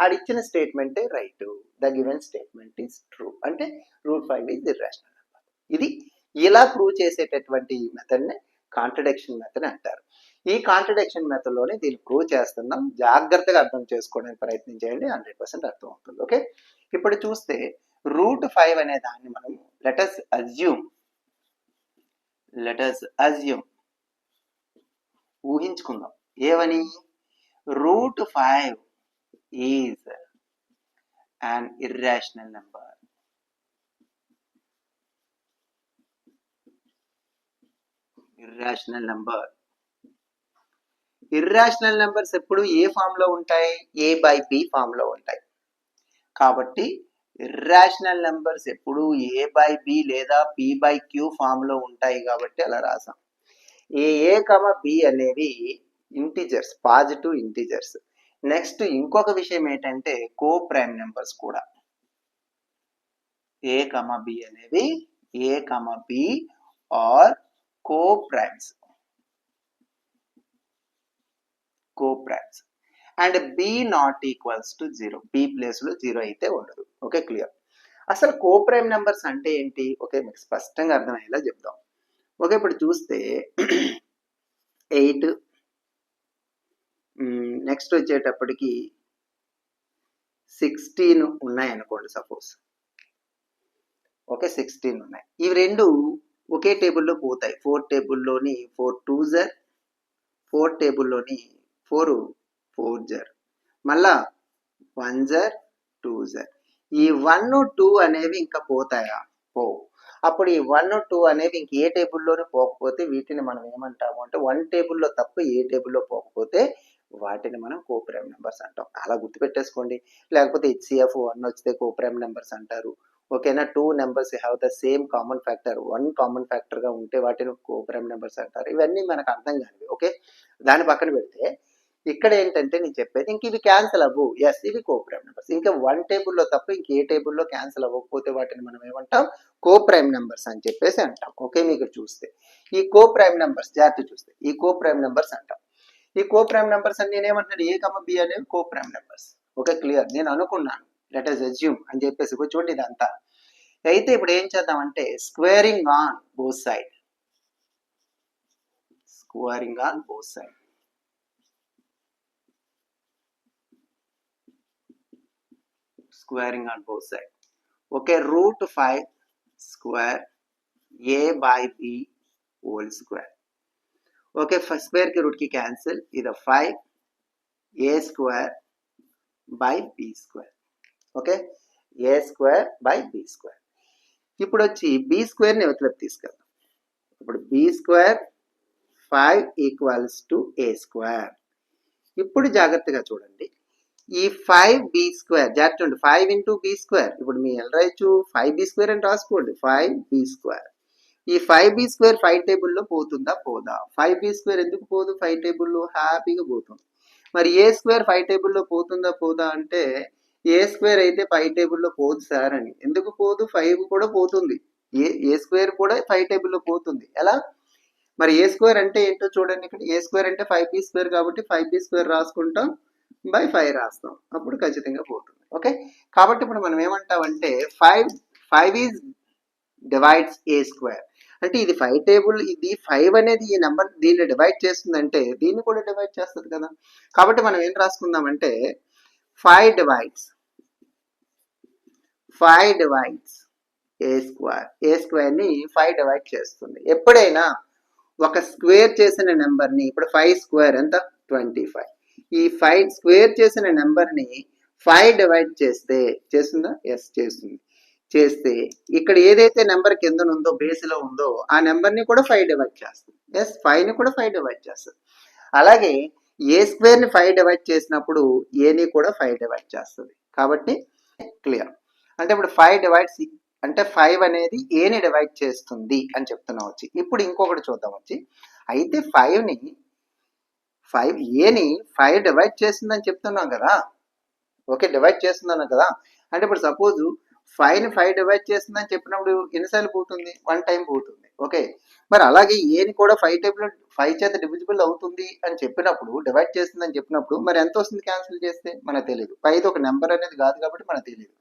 ఆడిచ్చిన స్టేట్మెంటే right, the given statement is true, అంటే √5 ఈజ్ ఇర్రాషనల్ నెంబర్. ఇది ఇలా ప్రూవ్ చేసేటటువంటి మెథడ్ని కాంట్రడిక్షన్ మెథడ్ అంటారు. ఈ కాంట్రడిక్షన్ మెథడ్ లోనే దీన్ని ప్రూవ్ చేస్తున్నాం. జాగ్రత్తగా అర్థం చేసుకోవడానికి ప్రయత్నం చేయండి, 100% అర్థం అవుతుంది. ఓకే, ఇప్పుడు చూస్తే √5 అనే దాన్ని మనం లెటస్ అజ్యూమ్ ఊహించుకుందాం. ఏమని, √5 is an irrational number. Irrational numbers ఎప్పుడు ఏ ఫామ్ లో ఉంటాయి? A/B ఫామ్ లో ఉంటాయి. కాబట్టి ఇర్రాషనల్ నెంబర్స్ ఎప్పుడు A/B లేదా P/Q ఫామ్ లో ఉంటాయి కాబట్టి అలా రాసాం. A, B అనేవి ఇంటిజర్స్, పాజిటివ్ ఇంటిజర్స్. నెక్స్ట్ ఇంకొక విషయం ఏంటంటే కో ప్రైమ్ నెంబర్స్ కూడా. A, B అనేవి A, B are co primes and B not equals to 0. B place లో 0 అయితే ఉండదు. Okay, clear. అసలు కో ప్రైమ్ నెంబర్స్ అంటే ఏంటి? ఓకే, మీకు స్పష్టంగా అర్థమయ్యేలా చెప్దాం. ఓకే, ఇప్పుడు చూస్తే 8, నెక్స్ట్ వచ్చేటప్పటికి 16 ఉన్నాయి అనుకోండి సపోజ్. ఓకే, 16 ఉన్నాయి. ఇవి రెండు ఒకే టేబుల్లో పోతాయి. 4 టేబుల్లోని 4 2s, 4 టేబుల్లోని 4 4s, మళ్ళా 1s 2s. ఈ 1 2 అనేవి ఇంకా పోతాయా? పోవు. అప్పుడు ఈ 1 2 అనేవి ఇంక ఏ టేబుల్లోనే పోకపోతే వీటిని మనం ఏమంటాము అంటే 1 టేబుల్లో తప్ప ఏ టేబుల్లో పోకపోతే వాటిని మనం కో ప్రైమ్ నెంబర్స్ అంటాం. అలా గుర్తుపెట్టేసుకోండి. లేకపోతే HCF 1 వస్తే కో ప్రైమ్ నెంబర్స్ అంటారు. ఓకేనా, 2 numbers have the same common factor, 1 common factor గా ఉంటే వాటిని కో ప్రైమ్ నెంబర్స్ అంటారు. ఇవన్నీ మనకు అర్థం కానివి. ఓకే, దాని పక్కన పెడితే ఇక్కడ ఏంటంటే నేను చెప్పేది ఇంక ఇవి క్యాన్సిల్ అవ్వు. ఎస్, ఇవి కో ప్రైమ్ నెంబర్స్. ఇంకా 1 టేబుల్లో తప్ప ఇంక ఏ టేబుల్లో క్యాన్సిల్ అవ్వకపోతే వాటిని మనం ఏమంటాం? కో ప్రైమ్ నెంబర్స్ అని చెప్పేసి అంటాం. ఓకే, మీకు చూస్తే ఈ కో ప్రైమ్ నెంబర్స్ జాగ్రత్త చూస్తే ఈ కో ప్రైమ్ నెంబర్స్ అంటాం. ఈ కో ప్రైమ్ నెంబర్స్ అని నేనేమంటున్నాను? A, B అనేవి కో ప్రైమ్ నెంబర్స్. Okay, clear. నేను అనుకున్నాను లెట్ us assume అని చెప్పేసి చూడండి ఇదంతా. అయితే ఇప్పుడు ఏం చేద్దామంటే squaring on both side. Okay, √5 square A/B whole square. Okay, first square కి రూట్ కి క్యాన్సిల్, ఇది 5 A square by B square. Okay, A square by B square. ఇప్పుడు వచ్చి బి స్క్వేర్ని ఇవతలకి తీసుకెళ్దాం. ఇప్పుడు B square 5 equals to A square. ఇప్పుడు జాగ్రత్తగా చూడండి, ఈ 5b స్క్వేర్ జాగ్రత్త చూడండి, 5 ఇంటూ బి స్క్వేర్. ఇప్పుడు మీ ఎలా రాయొచ్చు, 5b స్క్వేర్ అని రాసుకోండి, 5b స్క్వేర్. ఈ 5b స్క్వేర్ 5 టేబుల్లో పోతుందా పోదా? 5b స్క్వేర్ ఎందుకు పోదు? 5 టేబుల్లో హ్యాపీగా పోతుంది. మరి ఏ స్క్వేర్ 5 టేబుల్లో పోతుందా పోదా అంటే, ఏ స్క్వేర్ అయితే 5 టేబుల్లో పోదు సార్ అని. ఎందుకు పోదు? 5 కూడా పోతుంది. ఏ స్క్వేర్ కూడా 5 టేబుల్లో పోతుంది. ఎలా? మరి ఏ స్క్వేర్ అంటే ఏంటో చూడండి. ఇక్కడ ఏ స్క్వేర్ అంటే 5b స్క్వేర్ కాబట్టి 5b స్క్వేర్ రాసుకుంటాం, బై 5 రాస్తాం, అప్పుడు ఖచ్చితంగా పోతుంది. ఓకే, కాబట్టి ఇప్పుడు మనం ఏమంటామంటే 5 ఈజ్ డివైడ్స్ ఏ స్క్వేర్. అంటే ఇది 5 టేబుల్, ఇది 5 అనేది ఈ నెంబర్ దీన్ని డివైడ్ చేస్తుందంటే దీన్ని కూడా డివైడ్ చేస్తుంది కదా. కాబట్టి మనం ఏం రాసుకుందామంటే 5 డివైడ్స్ ఏ స్క్వేర్. ఏ స్క్వేర్ని 5 డివైడ్ చేస్తుంది. ఎప్పుడైనా ఒక స్క్వేర్ చేసిన నెంబర్ని, ఇప్పుడు 5 స్క్వేర్ ఎంత? 25. ఈ 5 స్క్వేర్ చేసిన నెంబర్ని 5 డివైడ్ చేస్తే చేస్తుందా? ఎస్ చేస్తుంది. చేస్తే ఇక్కడ ఏదైతే నెంబర్ కింద ఉందో, బేస్లో ఉందో ఆ నెంబర్ని కూడా 5 డివైడ్ చేస్తుంది. ఎస్, 5ని కూడా 5 డివైడ్ చేస్తుంది. అలాగే ఏ స్క్వేర్ని 5 డివైడ్ చేసినప్పుడు ఏని కూడా 5 డివైడ్ చేస్తుంది. కాబట్టి క్లియర్. అంటే ఇప్పుడు 5 డివైడ్స్ అంటే 5 అనేది ఏని డివైడ్ చేస్తుంది అని చెప్తున్నాం వచ్చి. ఇప్పుడు ఇంకొకటి చూద్దాం వచ్చి. అయితే 5 ఏని 5 డివైడ్ చేస్తుందని చెప్తున్నాం కదా. ఓకే, డివైడ్ చేస్తున్నాను కదా. అంటే ఇప్పుడు సపోజ్ 5ని 5 డివైడ్ చేస్తుందని చెప్పినప్పుడు ఎన్నిసార్లు పోతుంది? 1 టైం పోతుంది. ఓకే, మరి అలాగే ఏని కూడా 5 టేబుల్ 5 చేత డివిజిబుల్ అవుతుంది అని చెప్పినప్పుడు, డివైడ్ చేస్తుందని చెప్పినప్పుడు మరి ఎంత వస్తుంది క్యాన్సిల్ చేస్తే? మనకు తెలియదు. 5 ఒక నెంబర్ అనేది కాదు కాబట్టి మనకు తెలియదు.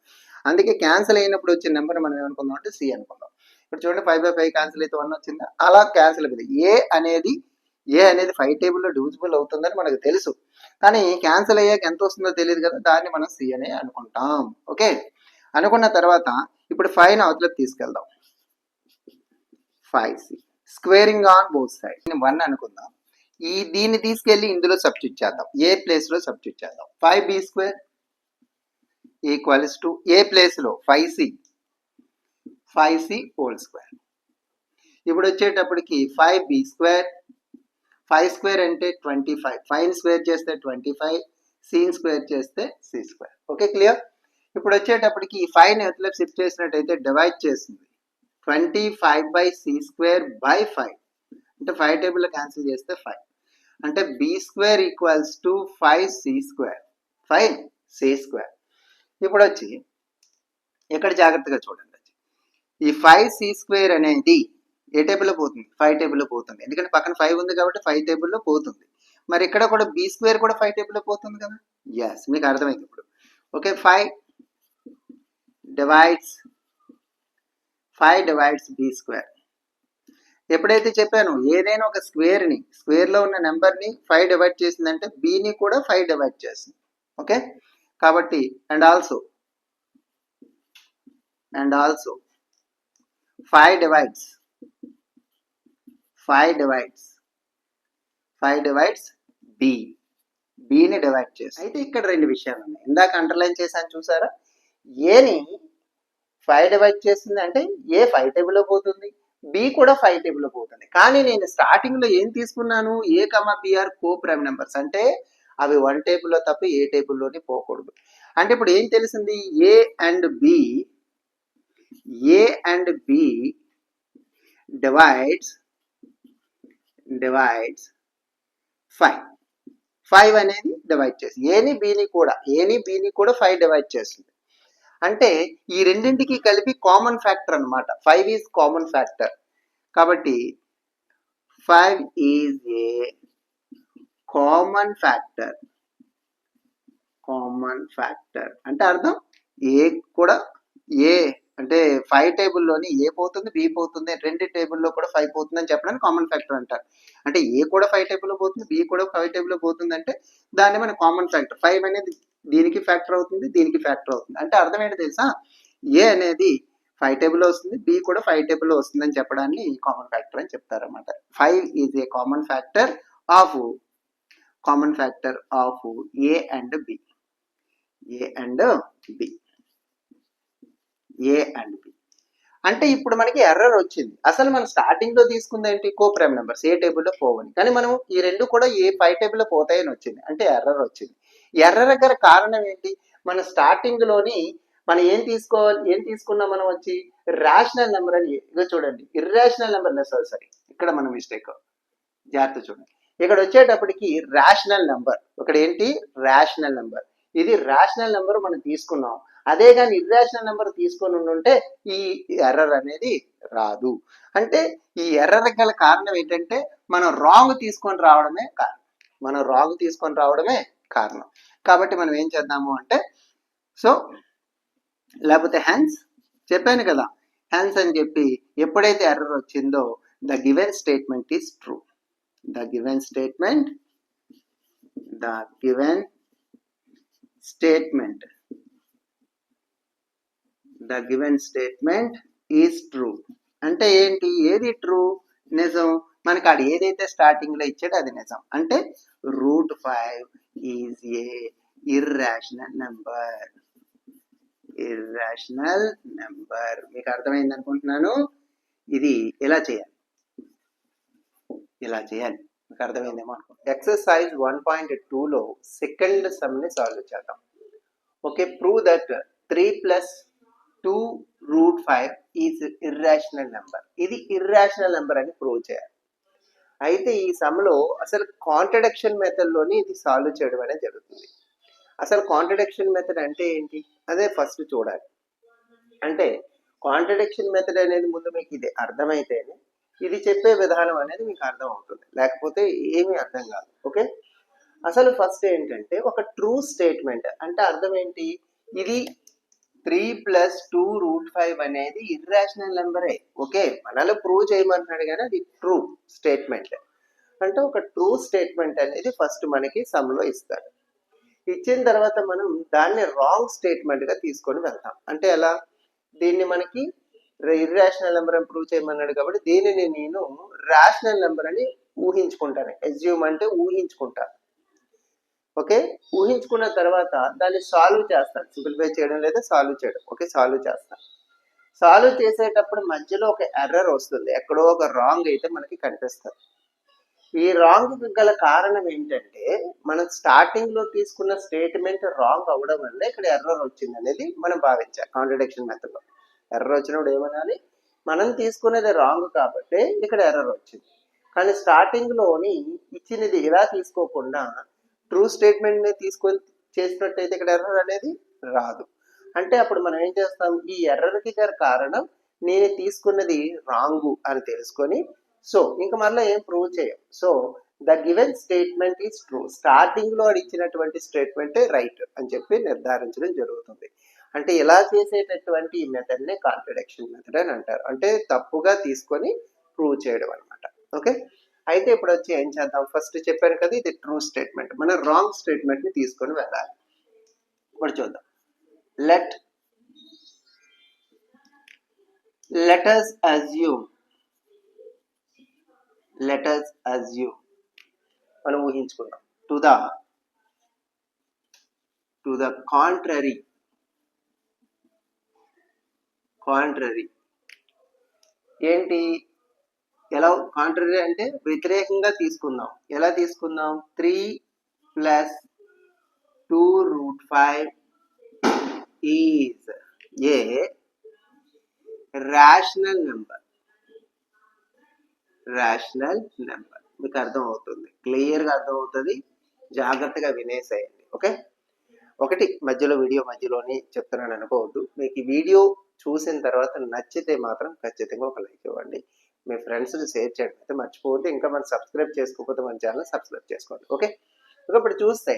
అందుకే క్యాన్సిల్ అయినప్పుడు వచ్చిన నెంబర్ మనం ఏమనుకుందాం అంటే సి అనుకుందాం. ఇప్పుడు చూడండి, 5/5 క్యాన్సిల్ అయితే 1 వచ్చిందా? అలా క్యాన్సిల్ అవుతుంది. ఏ అనేది 5 టేబుల్లో డివిజిబుల్ అవుతుందని మనకు తెలుసు, కానీ క్యాన్సిల్ అయ్యాక ఎంత వస్తుందో తెలియదు కదా, దాన్ని మనం సి అనే అనుకుంటాం. ఓకే, అనుకున్న తర్వాత ఇప్పుడు 5ని అవతలకు తీసుకెళ్దాం. 5c squaring on both side 1 అనుకుందాం. దీన్ని తీసుకెళ్లి ఇందులో సబ్స్టిట్యూట్ చేద్దాం, ఏ ప్లేస్ లో సబ్స్టిట్యూట్ చేద్దాం. 5b square equals to A place లో 5c హోల్ స్క్వేర్. ఇప్పుడు వచ్చేటప్పటికి 5b స్క్వేర్, 5 స్క్వేర్ అంటే 25, 5 స్క్వేర్ చేస్తే 25, c స్క్వేర్ చేస్తే c స్క్వేర్. Okay, clear. ఇప్పుడు వచ్చేటప్పటికి 5ని ఎట్లా షిఫ్ట్ చేసినట్టయితే డివైడ్ చేస్తుంది. 25/c స్క్వేర్ బై 5 అంటే 5 టేబుల్లో క్యాన్సిల్ చేస్తే 5 అంటే b square equals to 5c square, 5c square. ఇప్పుడు వచ్చి ఇక్కడ జాగ్రత్తగా చూడండి, ఈ 5c స్క్వేర్ అనేది ఏ టేబుల్లో పోతుంది? 5 టేబుల్లో పోతుంది. ఎందుకంటే పక్కన 5 ఉంది కాబట్టి 5 టేబుల్లో పోతుంది. మరి ఇక్కడ కూడా b స్క్వేర్ కూడా 5 టేబుల్లో పోతుంది కదా. ఎస్, మీకు అర్థమైంది ఇప్పుడు. Okay, 5 divides b square. ఎప్పుడైతే చెప్పాను ఏదైనా ఒక స్క్వేర్లో ఉన్న నెంబర్ని 5 డివైడ్ చేసిందంటే bని కూడా 5 డివైడ్ చేస్తుంది. ఓకే, కాబట్టి అండ్ ఆల్సో 5 డివైడ్స్ bని డివైడ్ చేసి. అయితే ఇక్కడ 2 విషయాలు ఉన్నాయి. ఇందాక అండర్లైన్ చేశాను చూసారా, ఏని 5 డివైడ్ చేస్తుంది అంటే ఏ 5 టేబుల్లో పోతుంది, బి కూడా 5 టేబుల్లో పోతుంది. కానీ నేను స్టార్టింగ్ లో ఏం తీసుకున్నాను, a comma b are co prime numbers, అంటే అవి 1 టేబుల్లో తప్ప ఏ టేబుల్లోని పోకూడదు. అంటే ఇప్పుడు ఏం తెలిసింది, ఏ అండ్ బి డివైడ్స్ 5 అనేది డివైడ్ చేసి ఏని బీని కూడా 5 డివైడ్ చేస్తుంది. అంటే ఈ రెండింటికి కలిపి కామన్ ఫ్యాక్టర్ అన్నమాట. 5 ఈజ్ కామన్ ఫ్యాక్టర్. కాబట్టి 5 ఈజ్ ఏ కామన్ ఫ్యాక్టర్ అంటే అర్థం ఏ కూడా, ఏ అంటే 5 టేబుల్లోని ఏ పోతుంది, బి పోతుంది, 2 టేబుల్లో కూడా 5 పోతుంది అని చెప్పడానికి కామన్ ఫ్యాక్టర్ అంటారు. అంటే ఏ కూడా 5 టేబుల్లో పోతుంది, బి కూడా 5 టేబుల్లో పోతుంది అంటే దాన్ని మన కామన్ ఫ్యాక్టర్. 5 అనేది దీనికి ఫ్యాక్టర్ అవుతుంది, దీనికి ఫ్యాక్టర్ అవుతుంది. అంటే అర్థం ఏంటి తెలుసా, ఏ అనేది 5 టేబుల్లో వస్తుంది, బి కూడా 5 టేబుల్లో వస్తుంది అని చెప్పడాన్ని కామన్ ఫ్యాక్టర్ అని చెప్తారన్నమాట. 5 is a common factor of A and B. అంటే ఇప్పుడు మనకి ఎర్రర్ వచ్చింది. అసలు మనం స్టార్టింగ్ లో తీసుకుంది ఏంటి, కో ప్రైమ్ నెంబర్స్ ఏ టేబుల్లో పోవని, కానీ మనం ఈ రెండు కూడా ఏ 5 టేబుల్లో పోతాయని వచ్చింది, అంటే ఎర్రర్ వచ్చింది. ఎర్రర్ గల కారణం ఏంటి, మన స్టార్టింగ్ లోని మనం ఏం తీసుకోవాలి, ఏం తీసుకున్నాం మనం వచ్చి రేషనల్ నెంబర్ అని. ఇదో చూడండి, ఇర్రేషనల్ నెంబర్, సారీ ఇక్కడ మన మిస్టేక్, జాగ్రత్త చూడండి. ఇక్కడ వచ్చేటప్పటికి రేషనల్ నెంబర్, ఇక్కడ ఏంటి రేషనల్ నెంబర్, ఇది రేషనల్ నెంబర్ మనం తీసుకున్నాం. అదే కానీ ఇర్రేషనల్ నెంబర్ తీసుకొని ఉంటే ఈ ఎర్రర్ అనేది రాదు. అంటే ఈ ఎర్రర్ గల కారణం ఏంటంటే మనం రాంగ్ తీసుకొని రావడమే కారణం, మనం రాంగ్ తీసుకొని రావడమే కారణం. కాబట్టి మనం ఏం చేద్దాము అంటే, సో లేకపోతే హ్యాన్స్ చెప్పాను కదా, హ్యాన్స్ అని చెప్పి ఎప్పుడైతే ఎర్రర్ వచ్చిందో the given statement is true, the given statement is true. అంటే ఏంటి, ఏది ట్రూ, నిజం. మనకి ఆడు ఏదైతే స్టార్టింగ్ లో ఇచ్చాడో అది నిజం. అంటే √5 ఈజ్ ఏ ఇర్రేషనల్ నెంబర్. మీకు అర్థమైంది అనుకుంటున్నాను. ఇది ఎలా చేయాలి, ఇలా చేయాలి, మీకు అర్థమైందేమో అనుకో. ఎక్సర్సైజ్ 1.2లో సెకండ్ సమ్ ని సాల్వ్ చేద్దాం. Okay, prove that 3 + 2√5 is irrational number. ఇది ఇర్రేషనల్ నెంబర్ అని ప్రూవ్ చేయాలి. అయితే ఈ సమ్ లో అసలు కాంట్రడిక్షన్ మెథడ్ లోని ఇది సాల్వ్ చేయడం అనేది జరుగుతుంది. అసలు కాంట్రడిక్షన్ మెథడ్ అంటే ఏంటి, అదే ఫస్ట్ చూడాలి. అంటే కాంట్రడిక్షన్ మెథడ్ అనేది ముందు మీకు ఇది అర్థమైతేనే ఇది చెప్పే విధానం అనేది మీకు అర్థం అవుతుంది, లేకపోతే ఏమీ అర్థం కాదు. ఓకే, అసలు ఫస్ట్ ఏంటంటే ఒక ట్రూ స్టేట్మెంట్ అంటే అర్థం ఏంటి, ఇది 3 + 2√5 అనేది ఇర్రేషనల్ నెంబరే. ఓకే, మనలో ప్రూవ్ చేయమంటున్నాడు కానీ అది ట్రూ స్టేట్మెంట్. అంటే ఒక ట్రూ స్టేట్మెంట్ అనేది ఫస్ట్ మనకి సమ్ లో ఇస్తాడు. ఇచ్చిన తర్వాత మనం దాన్ని రాంగ్ స్టేట్మెంట్ గా తీసుకొని వెళ్తాం. అంటే ఎలా, దీన్ని మనకి ఇర్రేషనల్ నెంబర్ అని ప్రూవ్ చేయమన్నాడు కాబట్టి దీనిని నేను రేషనల్ నెంబర్ అని ఊహించుకుంటాను. అజ్యూమ్ అంటే ఊహించుకుంటాను. ఓకే, ఊహించుకున్న తర్వాత దాన్ని సాల్వ్ చేస్తాను, సింప్లిఫై చేయడం లేదా సాల్వ్ చేయడం. ఓకే, సాల్వ్ చేస్తాను. సాల్వ్ చేసేటప్పుడు మధ్యలో ఒక ఎర్రర్ వస్తుంది, ఎక్కడో ఒక రాంగ్ అయితే మనకి కనిపిస్తుంది. ఈ రాంగ్ గల కారణం ఏంటంటే మనం స్టార్టింగ్ లో తీసుకున్న స్టేట్మెంట్ రాంగ్ అవడం వల్ల ఇక్కడ ఎర్రర్ వచ్చింది అనేది మనం భావించాలి. కాంట్రడిక్షన్ మెథడ్ లో ఎర్రర్ వచ్చినప్పుడు ఏమనాలి, మనం తీసుకునేది రాంగ్ కాబట్టి ఇక్కడ ఎర్రర్ వచ్చింది. కానీ స్టార్టింగ్ లోని ఇచ్చినది ఇలా తీసుకోకుండా ట్రూ స్టేట్మెంట్ ని తీసుకొని చేసినట్టయితే ఇక్కడ ఎర్రర్ అనేది రాదు. అంటే అప్పుడు మనం ఏం చేస్తాం, ఈ ఎర్రర్కి గల కారణం నేను తీసుకున్నది రాంగ్ అని తెలుసుకొని, సో ఇంకా మళ్ళీ ఏం ప్రూవ్ చేయం. So the given statement is true, starting లో ఇచ్చినటువంటి స్టేట్మెంటే రైట్ అని చెప్పి నిర్ధారించడం జరుగుతుంది. అంటే ఇలా చేసేటటువంటి ఈ మెథడ్ నే కాంట్రడిక్షన్ మెథడ్ అని అంటారు. అంటే తప్పుగా తీసుకొని ప్రూవ్ చేయడం అనమాట. ఓకే, అయితే ఇప్పుడు వచ్చి ఏం చేద్దాం, ఫస్ట్ చెప్పాను కదా ఇది ట్రూ స్టేట్మెంట్, మనం రాంగ్ స్టేట్మెంట్ ని తీసుకొని వెళ్ళాలి. ఇప్పుడు చూద్దాం. let us assume మనం ఊహించుకుందాం to the contrary ఏంటి, ఎలా కాంట్రరీ అంటే వ్యతిరేకంగా తీసుకుందాం. ఎలా తీసుకుందాం, 3 + 2√5 ఈజ్ ఏ రేషనల్ నెంబర్. మీకు అర్థం అవుతుంది, క్లియర్గా అర్థం అవుతుంది, జాగ్రత్తగా వినేసేయండి. ఓకే, ఒకటి వీడియో మధ్యలోనే చెప్తున్నాను అనుకోవద్దు. మీకు ఈ వీడియో చూసిన తర్వాత నచ్చితే మాత్రం ఖచ్చితంగా ఒక లైక్ ఇవ్వండి, మీ ఫ్రెండ్స్కి షేర్ చేయడం అయితే మర్చిపోవద్దు. ఇంకా మనం సబ్స్క్రైబ్ చేసుకోకపోతే మన ఛానల్ సబ్స్క్రైబ్ చేసుకోండి. ఓకే, ఇప్పుడు చూస్తే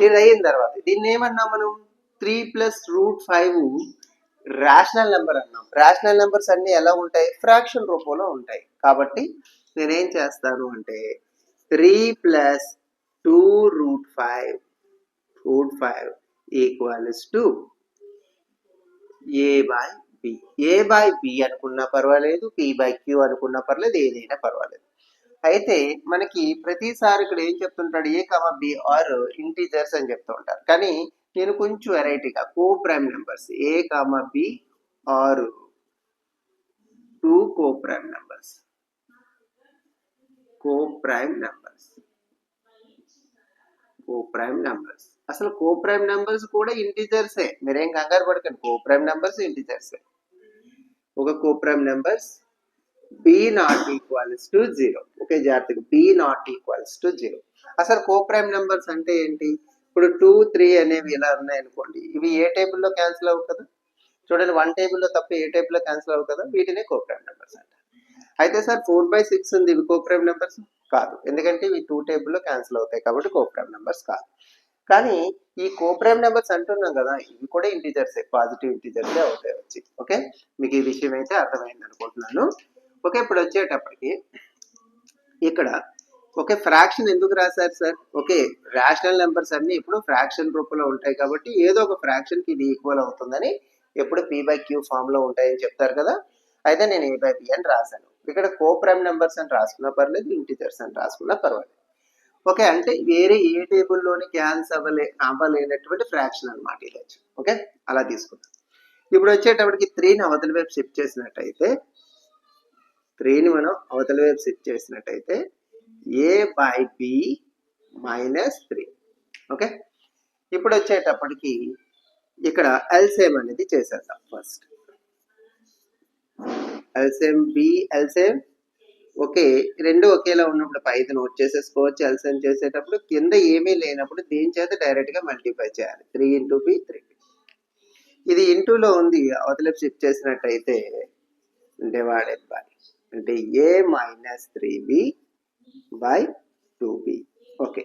ఇది అయిన తర్వాత దీన్ని ఏమన్నాం మనం, 3 + √5 రేషనల్ నెంబర్ అన్నాం. రేషనల్ నెంబర్స్ అన్ని ఎలా ఉంటాయి, ఫ్రాక్షన్ రూపంలో ఉంటాయి. కాబట్టి నేనేం చేస్తాను అంటే 3 + 2√5 ఈక్వల్స్ టు a/b. a/b అనుకున్నా పర్వాలేదు, p/q అనుకున్నా పర్లేదు, ఏదైనా పర్వాలేదు. అయితే మనకి ప్రతిసారి ఇక్కడ ఏం చెప్తుంటాడు, a, b ఆర్ ఇంటీజర్స్ అని చెప్తూ ఉంటారు. కానీ నేను కొంచెం వెరైటీగా కో prime numbers a, b are 2 co-prime numbers. Co-prime numbers. అసలు co-prime numbers కూడా ఇంటిజర్సే, మీరేం కంగారు పడకండి. co-prime numbers ఇంటిజర్సే. ఒక co-prime numbers b not equals to 0. Okay, జాగ్రత్తగా b not equals to 0. అసలు co-prime numbers అంటే ఏంటి? ఇప్పుడు 2, 3 అనేవి ఇలా ఉన్నాయనుకోండి, ఇవి ఏ టేబుల్లో క్యాన్సిల్ అవ్వు కదా. చూడండి, 1 టేబుల్లో తప్ప ఏ టేబుల్లో క్యాన్సిల్ అవ్వు కదా, వీటినే co-prime numbers అంటారు. అయితే సార్ 4/6 ఉంది, ఇవి co-prime numbers కాదు, ఎందుకంటే ఇవి 2 టేబుల్లో క్యాన్సిల్ అవుతాయి కాబట్టి co-prime numbers కాదు. కానీ ఈ co-prime numbers అంటున్నాం కదా, ఇవి కూడా ఇంటిజర్సే, పాజిటివ్ ఇంటిజర్సే అవుతాయి వచ్చి. ఓకే, మీకు ఈ విషయం అయితే అర్థమైంది అనుకుంటున్నాను. ఓకే, ఇప్పుడు వచ్చేటప్పటికి ఇక్కడ ఓకే, ఫ్రాక్షన్ ఎందుకు రాశారు సార్? ఓకే, రేషనల్ నెంబర్స్ అన్ని ఇప్పుడు ఫ్రాక్షన్ రూపంలో ఉంటాయి కాబట్టి ఏదో ఒక ఫ్రాక్షన్కి ఇది ఈక్వల్ అవుతుందని ఎప్పుడు p/q ఫామ్లో ఉంటాయని చెప్తారు కదా. అయితే నేను a/b అని రాశాను. ఇక్కడ co-prime నెంబర్స్ అని రాసుకున్నా పర్లేదు, ఇంటిజర్స్ అని రాసుకున్నా పర్వాలేదు. ఓకే, అంటే వేరే ఏ టేబుల్లోని క్యాన్సిల్ అవ్వలేనటువంటి ఫ్రాక్షన్ అనమాట ఇది. ఓకే, అలా తీసుకుంటాం. ఇప్పుడు వచ్చేటప్పటికి 3ని అవతల వైపు షిఫ్ట్ చేసినట్టయితే, 3ని మనం అవతల వైపు షిఫ్ట్ చేసినట్టయితే a/b - 3. ఓకే, ఇప్పుడు వచ్చేటప్పటికి ఇక్కడ ఎల్సిఎం అనేది చేసేద్దాం. First LCM b, LCM okay, రెండు ఒకేలా ఉన్నప్పుడు పైది నోట్ చేసేసుకోవచ్చు. ఎల్సిఎం చేసేటప్పుడు కింద ఏమీ లేనప్పుడు దీని చేత డైరెక్ట్ గా మల్టిప్లై చేయాలి. 3 × b 3. ఇది ఇంటూలో ఉంది, అవతల షిఫ్ట్ చేసినట్టయితే డివైడెడ్ బై అంటే a - 3b / 2b. ఓకే,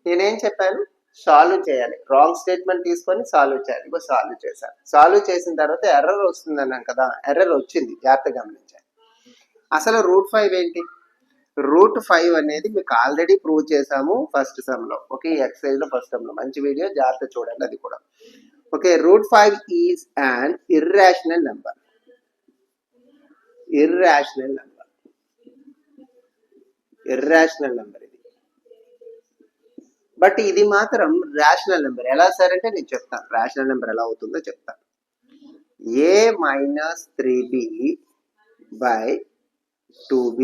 నేనేం చెప్పాను? సాల్వ్ చేయాలి. రాంగ్ స్టేట్మెంట్ తీసుకొని సాల్వ్ చేయాలి. ఇప్పుడు సాల్వ్ చేశాను. సాల్వ్ చేసిన తర్వాత ఎర్రర్ వస్తుంది అన్నాను కదా, ఎర్రర్ వచ్చింది, జాగ్రత్తగా గమనించాలి. అసలు √5 ఏంటి? √5 అనేది మీకు ఆల్రెడీ ప్రూవ్ చేసాము ఫస్ట్ సమ్లో. ఓకే, ఎక్సైజ్ లో ఫస్ట్ సమ్లో మంచి వీడియో, జాగ్రత్త చూడండి అది కూడా. Okay, √5 is an irrational number. Irrational number ఇది. బట్ ఇది మాత్రం రేషనల్ నెంబర్. ఎలా సార్ అంటే నేను చెప్తాను, రేషనల్ నెంబర్ ఎలా అవుతుందో చెప్తాను. a - 3b / 2b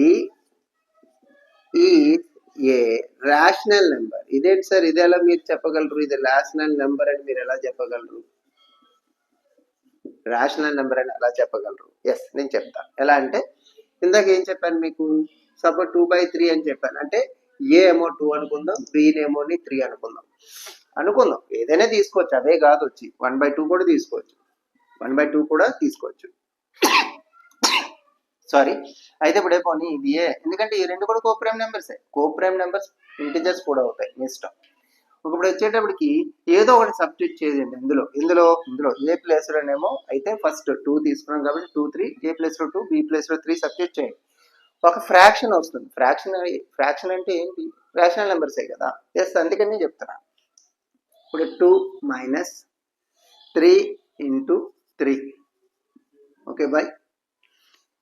is a rational number. ఇదేంటి సార్, ఇది ఎలా మీరు చెప్పగలరు? ఇది రేషనల్ నెంబర్ అని మీరు ఎలా చెప్పగలరు? రేషనల్ నెంబర్ అని ఎలా చెప్పగలరు? ఎస్, నేను చెప్తాను. ఎలా అంటే ఇందాక ఏం చెప్పాను మీకు? సపోజ్ 2/3 అని చెప్పాను. అంటే ఏ ఏమో 2 అనుకుందాం, b ఏమో 3 అనుకుందాం. ఏదైనా తీసుకోవచ్చు, అవే కాదు వచ్చి 1/2 కూడా తీసుకోవచ్చు, 1/2 కూడా తీసుకోవచ్చు. సారీ, అయితే ఇప్పుడు పోనీ ఇది ఏ, ఎందుకంటే ఈ రెండు కూడా co-prime నెంబర్సే. co-prime నెంబర్స్ ఇంటిజర్స్ కూడా అవుతాయి, మీ ఇష్టం. ఇప్పుడు వచ్చేటప్పటికి ఏదో ఒకటి సబ్స్టిట్యూట్ చేయండి ఇందులో ఏ ప్లేస్ లోనేమో అయితే ఫస్ట్ 2 తీసుకున్నాం కాబట్టి 2 3, ఏ ప్లేస్ లో 2, బి ప్లేస్ లో 3 సబ్స్టిట్యూట్ చేయండి. ఒక ఫ్రాక్షన్ వస్తుంది. ఫ్రాక్షన్ అంటే ఏంటి? రేషనల్ నెంబర్సే కదా. ఎస్, అందుకని చెప్తున్నా. ఇప్పుడు 2 - 3 × 3. Okay, by.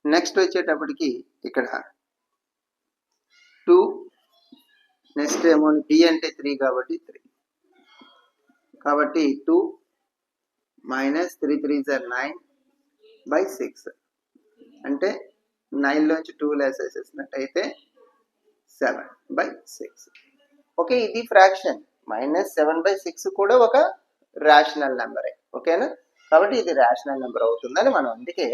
నెక్స్ట్ వచ్చేటప్పటికి ఇక్కడ 2, నెక్స్ట్ ఏమో b అంటే 3 కాబట్టి 3, కాబట్టి 2 - 3 3s are 9/6 అంటే 9లోంచి 2 లేసేసినట్టయితే 7/6. ఓకే, ఇది ఫ్రాక్షన్. -7/6 కూడా ఒక రేషనల్ నెంబరే. ఓకేనా, కాబట్టి ఇది రేషనల్ నెంబర్ అవుతుందని మనం అందుకే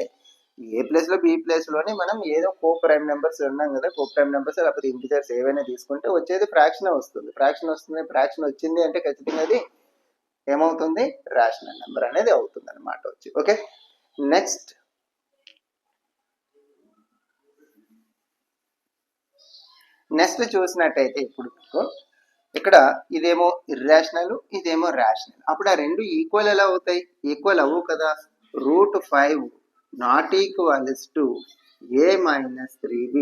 ఏ ప్లేస్ లో బి ప్లేస్ లోని మనం ఏదో co-prime నెంబర్స్ ఉన్నాం కదా, co-prime నెంబర్స్ లేకపోతే ఇంటిజర్స్ ఏవైనా తీసుకుంటే వచ్చేది ఫ్రాక్షన్ వస్తుంది. ఫ్రాక్షన్ వచ్చింది అంటే ఖచ్చితంగా అది ఏమవుతుంది? రేషనల్ నెంబర్ అనేది అవుతుంది అనమాట వచ్చి. ఓకే, నెక్స్ట్ చూసినట్టయితే ఇప్పుడు ఇక్కడ ఇదేమో ఇర్రాషనల్, ఇదేమో రేషనల్. అప్పుడు ఆ రెండు ఈక్వల్ ఎలా అవుతాయి? ఈక్వల్ అవ్వు కదా. √5 not equals to a - 3b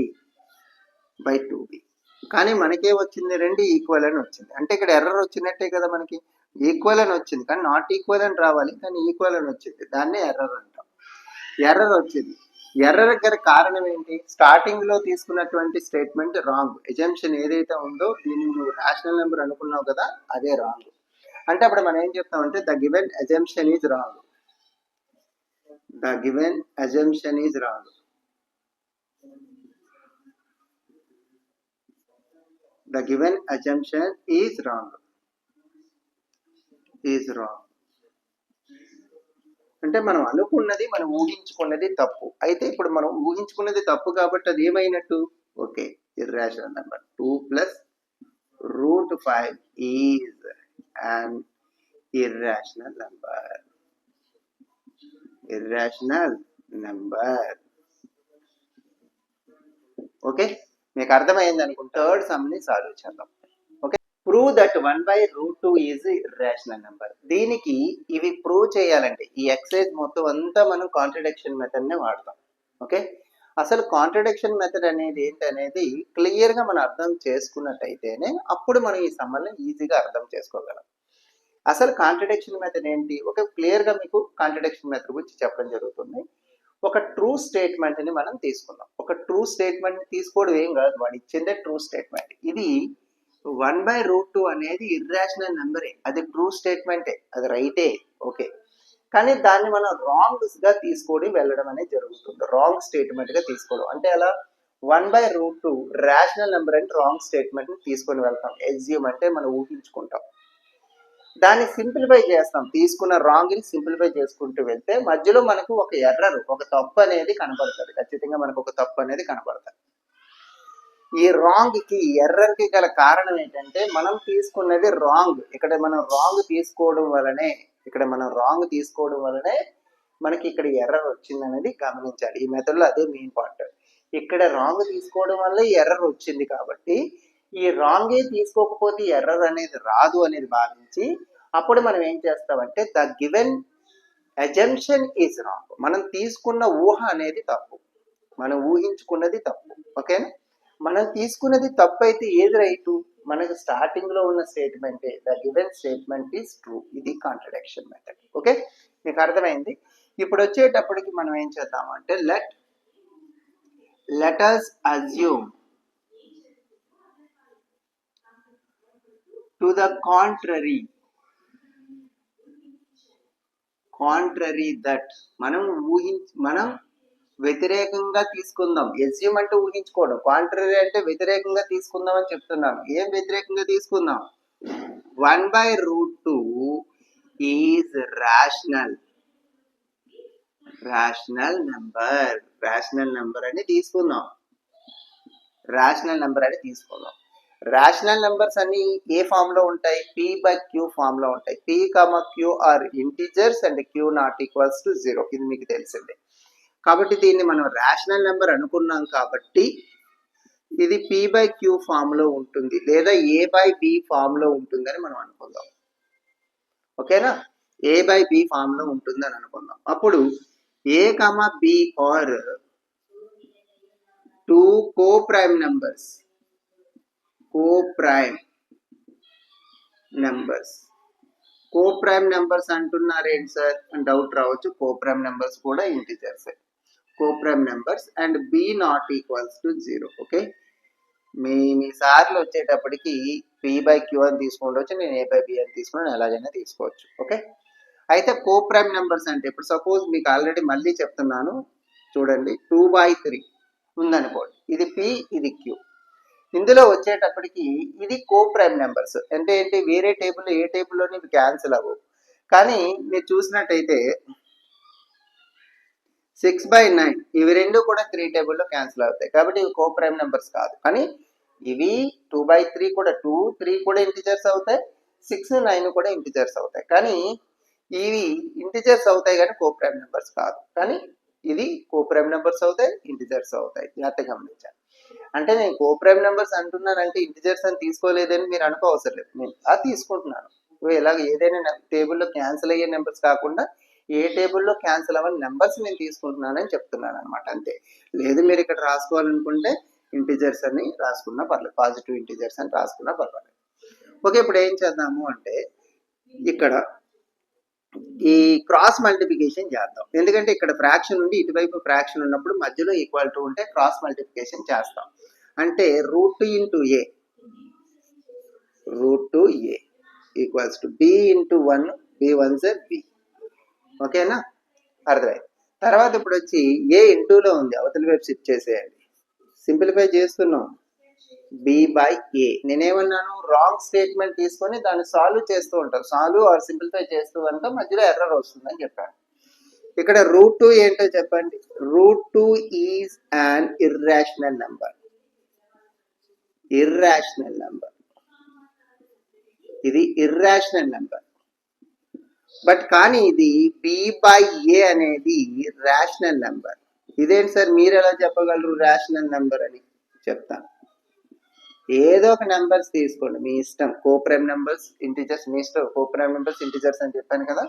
/ 2b. కానీ మనకే వచ్చింది రెండు ఈక్వల్ అని వచ్చింది. అంటే ఇక్కడ ఎర్రర్ వచ్చినట్టే కదా, మనకి ఈక్వల్ అని వచ్చింది కానీ నాట్ ఈక్వల్ అని రావాలి, కానీ ఈక్వల్ అని వచ్చింది. దాన్నే ఎర్రర్ అంటాం. ఎర్రర్ వచ్చింది. ఎర్రర్ గల కారణం ఏంటి? స్టార్టింగ్ లో తీసుకున్నటువంటి స్టేట్మెంట్ రాంగ్. ఎజంప్షన్ ఏదైతే ఉందో దీన్ని నువ్వు రేషనల్ నెంబర్ అనుకున్నావు కదా, అదే రాంగ్. అంటే అప్పుడు మనం ఏం చెప్తామంటే the given assumption is wrong. The given assumption is wrong. అంటే మనం అనుకున్నది, మనం ఊహించుకున్నది తప్పు. అయితే ఇప్పుడు మనం ఊహించుకున్నది తప్పు కాబట్టి అది ఏమైనట్టు? Okay, irrational number. 2 + √5 is an irrational number. Okay, మీకు అర్థమైంది అనుకుంటా. థర్డ్ సమ్ ని సాల్వ్ చేద్దాం. Okay, prove that 1/√2 is irrational number. దీనికి ఇవి ప్రూవ్ చేయాలంటే ఈ ఎక్సైజ్ మొత్తం అంతా మనం కాంట్రడిక్షన్ మెథడ్ నే వాడతాం. ఓకే, అసలు కాంట్రడిక్షన్ మెథడ్ అనేది ఏంటనేది క్లియర్ గా మనం అర్థం చేసుకున్నట్టయితేనే అప్పుడు మనం ఈ సమ్మల్ని ఈజీగా అర్థం చేసుకోగలం. అసలు కాంట్రడిక్షన్ మెథడ్ ఏంటి? ఒక క్లియర్ గా మీకు కాంట్రడిక్షన్ మెథడ్ గురించి చెప్పడం జరుగుతుంది. ఒక ట్రూ స్టేట్మెంట్ ని మనం తీసుకుందాం. ఒక ట్రూ స్టేట్మెంట్ తీసుకోవడం ఏం కాదు, వాడు ఇచ్చిందే ట్రూ స్టేట్మెంట్. ఇది 1/√2 అనేది ఇర్రాషనల్ నెంబరే, అది ట్రూ స్టేట్మెంటే, అది రైటే. ఓకే, కానీ దాన్ని మనం రాంగ్ గా తీసుకొని వెళ్ళడం అనేది జరుగుతుంది. రాంగ్ స్టేట్మెంట్ గా తీసుకోవడం అంటే అలా 1/√2 రేషనల్ నెంబర్ అంటే రాంగ్ స్టేట్మెంట్ ని తీసుకొని వెళ్తాం. ఎస్యూమ్ అంటే మనం ఊహించుకుంటాం, దాన్ని సింప్లిఫై చేస్తాం. తీసుకున్న రాంగ్ ని సింప్లిఫై చేసుకుంటూ వెళ్తే మధ్యలో మనకు ఒక ఎర్రర్, ఒక తప్పు అనేది కనబడుతుంది. ఖచ్చితంగా మనకు ఒక తప్పు అనేది కనబడుతుంది. ఈ రాంగ్ కి, ఎర్రర్ కి గల కారణం ఏంటంటే మనం తీసుకున్నది రాంగ్. ఇక్కడ మనం రాంగ్ తీసుకోవడం వలనే మనకి ఇక్కడ ఎర్రర్ వచ్చింది అనేది గమనించాలి. ఈ మెథడ్ లో అదే మెయిన్ పార్ట్. ఇక్కడ రాంగ్ తీసుకోవడం వల్ల ఎర్రర్ వచ్చింది కాబట్టి ఈ రాంగే తీసుకోకపోతే ఎర్రర్ అనేది రాదు అనేది భావించి అప్పుడు మనం ఏం చేస్తామంటే the given assumption is wrong. మనం తీసుకున్న ఊహ అనేది తప్పు, మనం ఊహించుకున్నది తప్పు. ఓకేనా, మనం తీసుకున్నది తప్పు అయితే ఏది రైటు? మనకు స్టార్టింగ్ లో ఉన్న statement the given statement is true. ఇది కాంట్రడిక్షన్ మెథడ్. ఓకే, మీకు అర్థమైంది. ఇప్పుడు వచ్చేటప్పటికి మనం ఏం చేద్దామంటే let us assume to the contrary that మనం వ్యతిరేకంగా తీసుకుందాం. ఎస్యూమ్ అంటే ఊహించుకోవడం, కాంట్రరీ అంటే వ్యతిరేకంగా తీసుకుందాం అని చెప్తున్నాను. ఏం వ్యతిరేకంగా తీసుకుందాం? 1/√2 ఈజ్ రేషనల్ నెంబర్ అని తీసుకుందాం. రేషనల్ నెంబర్స్ అన్ని ఏ ఫామ్ లో ఉంటాయి? p/q ఫామ్ లో ఉంటాయి. p, q are integers and q not equals to 0. ఇది మీకు తెలిసిందే. కాబట్టి దీన్ని మనం రేషనల్ నెంబర్ అనుకున్నాం కాబట్టి ఇది p/q ఫామ్ లో ఉంటుంది లేదా a/b ఫామ్ లో ఉంటుందని మనం అనుకుందాం. ఓకేనా, a/b ఫామ్ లో ఉంటుందని అనుకుందాం. అప్పుడు a, b are 2 co-prime numbers అంటున్నారు ఏంటి సార్ అని డౌట్ రావచ్చు. కోప్రైమ్ నెంబర్స్ కూడా integers. Coprime numbers and b not equals to 0. Okay, మీ సార్లు వచ్చేటప్పటికి p/q అని తీసుకుంటవచ్చు, నేను a/b అని తీసుకున్నాను, ఎలాగైనా తీసుకోవచ్చు. ఓకే, అయితే కోప్రైమ్ నెంబర్స్ అంటే ఇప్పుడు సపోజ్ మీకు ఆల్రెడీ మళ్ళీ చెప్తున్నాను చూడండి. 2/3 ఉందనుకోండి, ఇది p, ఇది q. ఇందులో వచ్చేటప్పటికి ఇది కోప్రైమ్ నెంబర్స్ అంటే ఏంటి? వేరే టేబుల్ ఏ టేబుల్లోని ఇవి క్యాన్సిల్ అవ్వవు. కానీ మీరు చూసినట్టయితే 6/9 ఇవి రెండు కూడా 3 టేబుల్లో క్యాన్సిల్ అవుతాయి కాబట్టి ఇవి కోప్రైమ్ నెంబర్స్ కాదు. కానీ ఇవి 2/3 కూడా 2, 3 కూడా ఇంటిజర్స్ అవుతాయి, 6, 9 కూడా ఇంటిజర్స్ అవుతాయి. కానీ ఇవి ఇంటిజర్స్ అవుతాయి కానీ కోప్రైమ్ నెంబర్స్ కాదు. కానీ ఇది కోప్రైమ్ నెంబర్స్ అవుతాయి, ఇంటిజర్స్ అవుతాయి. జాగ్రత్తగా గమనించాలి. అంటే నేను కోప్రైమ్ నెంబర్స్ అంటున్నానంటే ఇంటిజర్స్ అని తీసుకోలేదని మీరు అనుకోవసరం లేదు, నేను అది తీసుకుంటున్నాను. ఇలాగ ఏదైనా టేబుల్లో క్యాన్సిల్ అయ్యే నెంబర్స్ కాకుండా ఏ టేబుల్లో క్యాన్సిల్ అవ్వని నెంబర్స్ నేను తీసుకుంటున్నానని చెప్తున్నాను అనమాట. అంతే. లేదు మీరు ఇక్కడ రాసుకోవాలనుకుంటే ఇంటిజర్స్ అని రాసుకున్నా పర్లేదు, పాజిటివ్ ఇంటిజర్స్ అని రాసుకున్నా పర్వాలేదు. ఓకే, ఇప్పుడు ఏం చేద్దాము అంటే ఇక్కడ ఈ క్రాస్ మల్టిప్లికేషన్ చేద్దాం. ఎందుకంటే ఇక్కడ ఫ్రాక్షన్ ఉండి ఇటువైపు ఫ్రాక్షన్ ఉన్నప్పుడు మధ్యలో ఈక్వల్ టు ఉంటే క్రాస్ మల్టిప్లికేషన్ చేస్తాం. అంటే √2 × a equals to b × 1, b1 b. ఓకేనా, అర్థమైంది. తర్వాత ఇప్పుడు వచ్చి a ఇంటూలో ఉంది, అవతల వైపు షిఫ్ట్ చేసేయండి. సింప్లిఫై చేస్తున్నాం. B by a. నేనేమన్నాను, రాంగ్ స్టేట్మెంట్ తీసుకొని దాన్ని సాల్వ్ చేస్తూ ఉంటాం, సాల్వ్ ఆర్ సింప్లిఫై చేస్తూ ఉంటాం, మధ్యలో ఎర్రర్ వస్తుందని చెప్పాను. ఇక్కడ √2 ఏంటో చెప్పండి. √2 is an irrational number. Irrational number, ఇది ఇర్రాషనల్ నెంబర్. బట్ కానీ ఇది బి బై ఏ అనేది రేషనల్ నెంబర్. ఇదేంటి సార్, మీరు ఎలా చెప్పగలరు రేషనల్ నెంబర్ అని? చెప్తాను. ఏదో ఒక నెంబర్స్ తీసుకోండి, మీ ఇష్టం. కోప్రైమ్ నెంబర్స్, ఇంటిజర్స్ మీ ఇష్టం. కోప్రైమ్ నెంబర్స్, ఇంటిజర్స్ అని చెప్పాను కదా.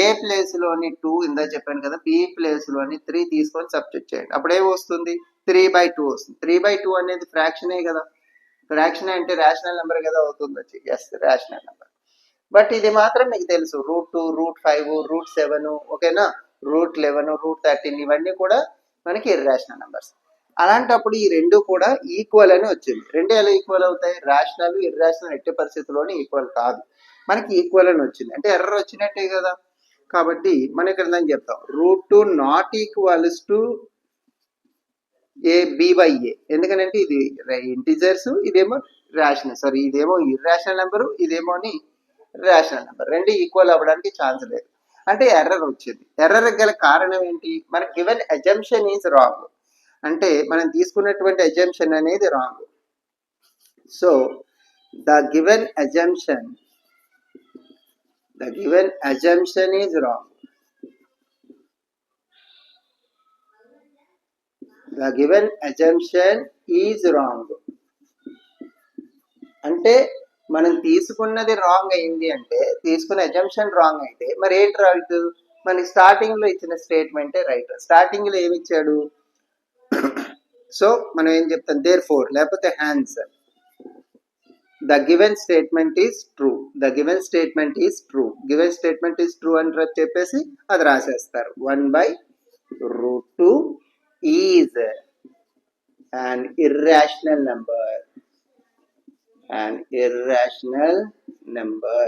ఏ ప్లేస్ లోని 2 ఇందా చెప్పాను కదా, బి ప్లేస్ లోని 3 తీసుకొని సబ్స్టిట్యూట్ చేయండి. అప్పుడు ఏం వస్తుంది, 3/2 వస్తుంది. 3/2 అనేది ఫ్రాక్షనే కదా. ఫ్రాక్షన్ అంటే రేషనల్ నెంబర్ కదా అవుతుంది వచ్చి. Yes, rational number. బట్ ఇది మాత్రం మీకు తెలుసు, √2, √5, √7, ఓకేనా, √11, √13 ఇవన్నీ కూడా మనకి ఇర్రాషనల్ నెంబర్స్. అలాంటప్పుడు ఈ రెండు కూడా ఈక్వల్ అని వచ్చింది. రెండు ఎలా ఈక్వల్ అవుతాయి? రేషనల్, ఇర్రాషనల్ ఎట్టి పరిస్థితుల్లోనే ఈక్వల్ కాదు, మనకి ఈక్వల్ అని వచ్చింది అంటే ఎర్రర్ వచ్చినట్టే కదా. కాబట్టి మనం ఇక్కడ ఏం చెప్తాం, √2 not equals to a b by a. ఎందుకంటే ఇది ఇంటిజర్స్, ఇదేమో రేషనల్, సారీ ఇదేమో ఇర్రాషనల్ నెంబరు, ఇదేమోని రేషనల్ నెంబర్. రెండు ఈక్వల్ అవ్వడానికి ఛాన్స్ లేదు అంటే ఎర్రర్ వచ్చింది. ఎర్రర్ గల కారణం ఏంటి? మన గివెన్ అజంప్షన్ ఈజ్ రాంగ్, అంటే మనం తీసుకున్నటువంటి అజంప్షన్ అనేది wrong. So the given assumption is wrong. The given assumption is wrong. అంటే మనం తీసుకున్నది రాంగ్ అయింది అంటే, తీసుకున్న అజంప్షన్ రాంగ్ అయితే మరి ఏంటి రైట్? మనకి స్టార్టింగ్ లో ఇచ్చిన స్టేట్మెంటే రైట్. స్టార్టింగ్ లో ఏమి ఇచ్చాడు? సో మనం ఏం చెప్తాం, దేర్ ఫోర్ లేకపోతే hence the given statement is true. The given statement is true. Given statement is true అని చెప్పేసి అది రాసేస్తారు. 1/√2 is an irrational number. An irrational number.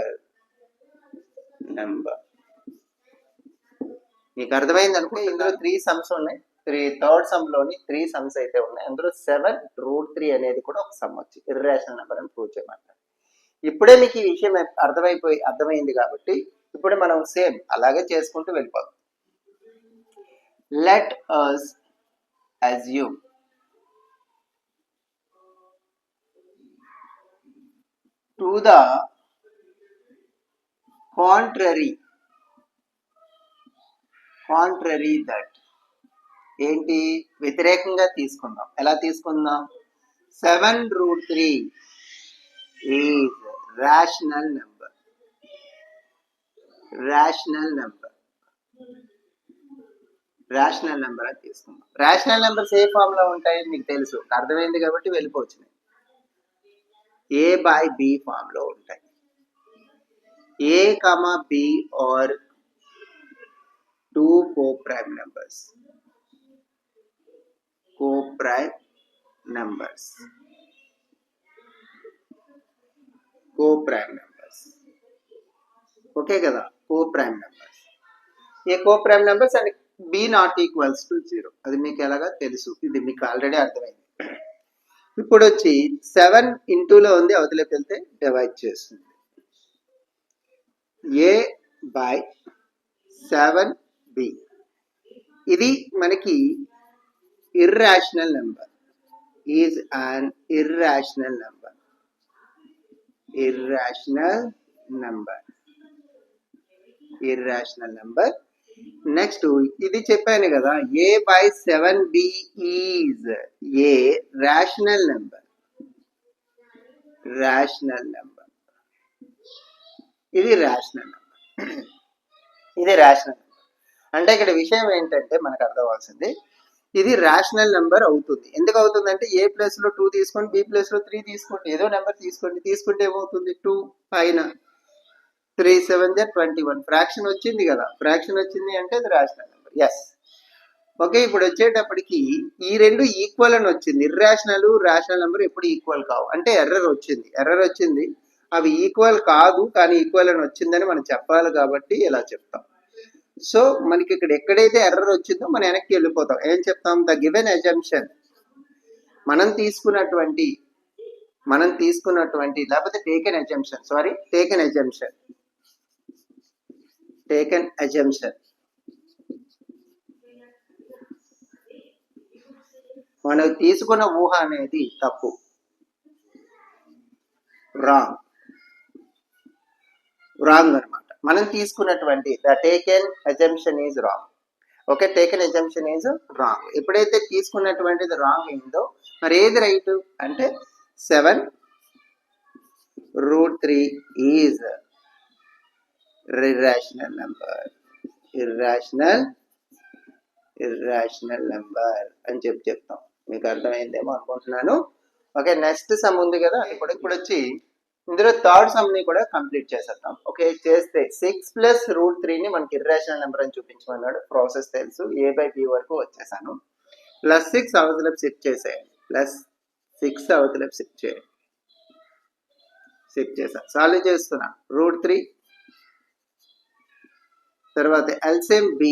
మీకు అర్థమైంది అనుకో. ఇందులో 3 సమ్స్ ఉన్నాయి. థర్డ్ సమ్ లోని 3 సమ్స్ అయితే ఉన్నాయి. అందులో 7√3 అనేది కూడా ఒక సమ్ వచ్చి ఇర్రాషనల్ నెంబర్ అని ప్రూవ్ చేయమంటారు. ఇప్పుడే మీకు ఈ విషయం అర్థమైంది కాబట్టి ఇప్పుడు మనం సేమ్ అలాగే చేసుకుంటూ వెళ్ళిపోతాం. Let us assume to the contrary that ఏంటి, వ్యతిరేకంగా తీసుకుందాం. ఎలా తీసుకుందాం? 7√3 is rational number. Rational number అని తీసుకుందాం. రేషనల్ నెంబర్స్ ఏ ఫామ్ లో ఉంటాయి మీకు తెలుసు, అర్థమైంది కాబట్టి వెళ్ళిపోవచ్చు. ఏ బై బి ఫామ్ లో ఉంటాయి. A comma b are 2 coprime numbers. Okay కదా, coprime numbers. A coprime numbers and b not equals to 0. అది మీకు ఎలాగా తెలుసు, ఇది మీకు ఆల్రెడీ అర్థమైంది. ఇప్పుడు వచ్చి 7 ఇంటూలో ఉంది, అవతలకి వెళ్తే డివైడ్ చేస్తుంది. ఏ బై 7b ఇది మనకి irrational number, is an irrational number. Next ఇది చెప్పాను కదా, a by 7b is a rational number. ఇది రేషనల్ నెంబర్. అంటే ఇక్కడ విషయం ఏంటంటే మనకు అర్థం అవ్వాల్సింది, ఇది రేషనల్ నెంబర్ అవుతుంది. ఎందుకు అవుతుంది అంటే ఏ ప్లేస్ లో 2 తీసుకోండి, బి ప్లేస్ లో 3 తీసుకోండి, ఏదో నెంబర్ తీసుకుంటే ఏమవుతుంది, 2 పైన 3 7 21 ఫ్రాక్షన్ వచ్చింది కదా. ఫ్రాక్షన్ వచ్చింది అంటే అది రేషనల్ నెంబర్. Yes, okay. ఇప్పుడు వచ్చేటప్పటికి ఈ రెండు ఈక్వల్ అని వచ్చింది. ఇర్రేషనల్ రేషనల్ నెంబర్ ఎప్పుడు ఈక్వల్ కావు అంటే ఎర్రర్ వచ్చింది. అవి ఈక్వల్ కాదు కానీ ఈక్వల్ అని వచ్చిందని మనం చెప్పాలి కాబట్టి ఇలా చెప్తాం. సో మనకి ఇక్కడ ఎక్కడైతే ఎర్రర్ వచ్చిందో మనం వెనక్కి వెళ్ళిపోతాం. ఏం చెప్తాం, ద గివెన్ అజంప్షన్, మనం తీసుకున్నటువంటి మనం తీసుకున్నటువంటి లేకపోతే టేకెన్ అజంప్షన్ మనం తీసుకున్న ఊహ అనేది తప్పు, రాంగ్ అనమాట. మనం తీసుకున్నటువంటి the taken assumption is wrong. Okay, taken assumption is wrong. ఎప్పుడైతే తీసుకున్నటువంటిది రాంగ్ అయిందో మరి ఏది రైట్ అంటే 7√3 ఈజ్ ఇర్రాషనల్ నెంబర్ అని చెప్తాం. మీకు అర్థమైందేమో అనుకుంటున్నాను. ఓకే, నెక్స్ట్ సమ్ ఉంది కదా, ఇప్పుడు వచ్చి ఇందులో థర్డ్ సమ్ ని కూడా కంప్లీట్ చేసేద్దాం. ఓకే, చేస్తే 6+√3ని మనకి ఇర్రాషనల్ నెంబర్ అని చూపించమన్నాడు. ప్రాసెస్ తెలుసు, A/B వరకు వచ్చేసాను. +6 అవతలపు షిఫ్ట్ చేసేయండి, +6 అవతలపు షిఫ్ట్ చేశాను. సాల్వ్ చేస్తున్నా. √3 తర్వాత ఎల్సిఎం B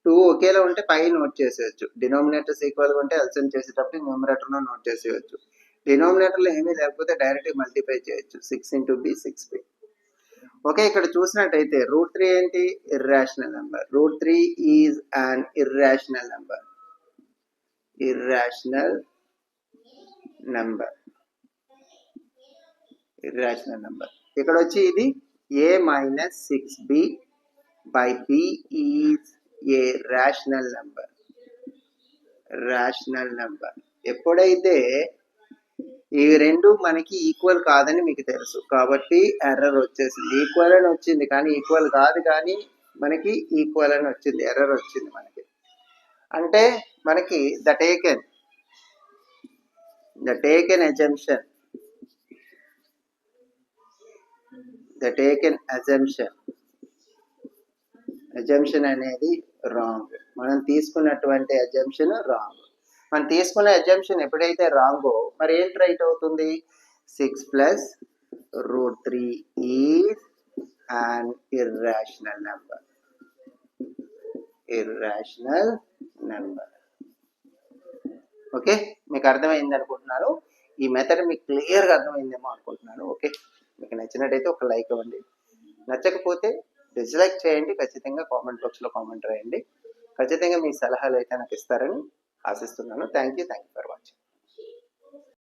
2 ఒకేలా ఉంటే పై నోట్ చేసేయచ్చు. డినామినేటర్స్ ఈక్వల్గా ఉంటే ఎల్సిఎం చేసేటప్పుడు న్యూమరేటర్లో నోట్ చేసేయచ్చు. డినామినేటర్లో ఏమీ లేకపోతే డైరెక్ట్ మల్టిప్లై చేయొచ్చు. 6 × B 6B. ఓకే, ఇక్కడ చూసినట్టయితే √3 ఏంటి? Irrational number. √3 is an irrational number. ఇక్కడ వచ్చి ఇది A - 6B by B is a rational number. ఎప్పుడైతే ఈ రెండు మనకి ఈక్వల్ కాదని మీకు తెలుసు కాబట్టి ఎర్రర్ వచ్చేసింది. ఈక్వల్ అని వచ్చింది కానీ ఈక్వల్ కాదు, కానీ మనకి ఈక్వల్ అని వచ్చింది, ఎర్రర్ వచ్చింది మనకి. అంటే మనకి ద టేకెన్ అజంప్షన్ అనేది రాంగ్. మనం తీసుకున్నటువంటి అజంప్షన్ రాంగ్. మనం తీసుకున్న అజంప్షన్ ఎప్పుడైతే రాంగో మరి ఏంటి రైట్ అవుతుంది? 6+√3 is an irrational number. Okay, మీకు అర్థమైంది అనుకుంటున్నాను. ఈ మెథడ్ మీకు క్లియర్గా అర్థమైందేమో అనుకుంటున్నాను. ఓకే, మీకు నచ్చినట్టయితే ఒక లైక్ ఇవ్వండి, నచ్చకపోతే డిస్లైక్ చేయండి. ఖచ్చితంగా కామెంట్ బాక్స్లో కామెంట్ రాయండి. ఖచ్చితంగా మీ సలహాలు అయితే నాకు ఇస్తారని ఆశిస్తున్నాను. Thank you for watching.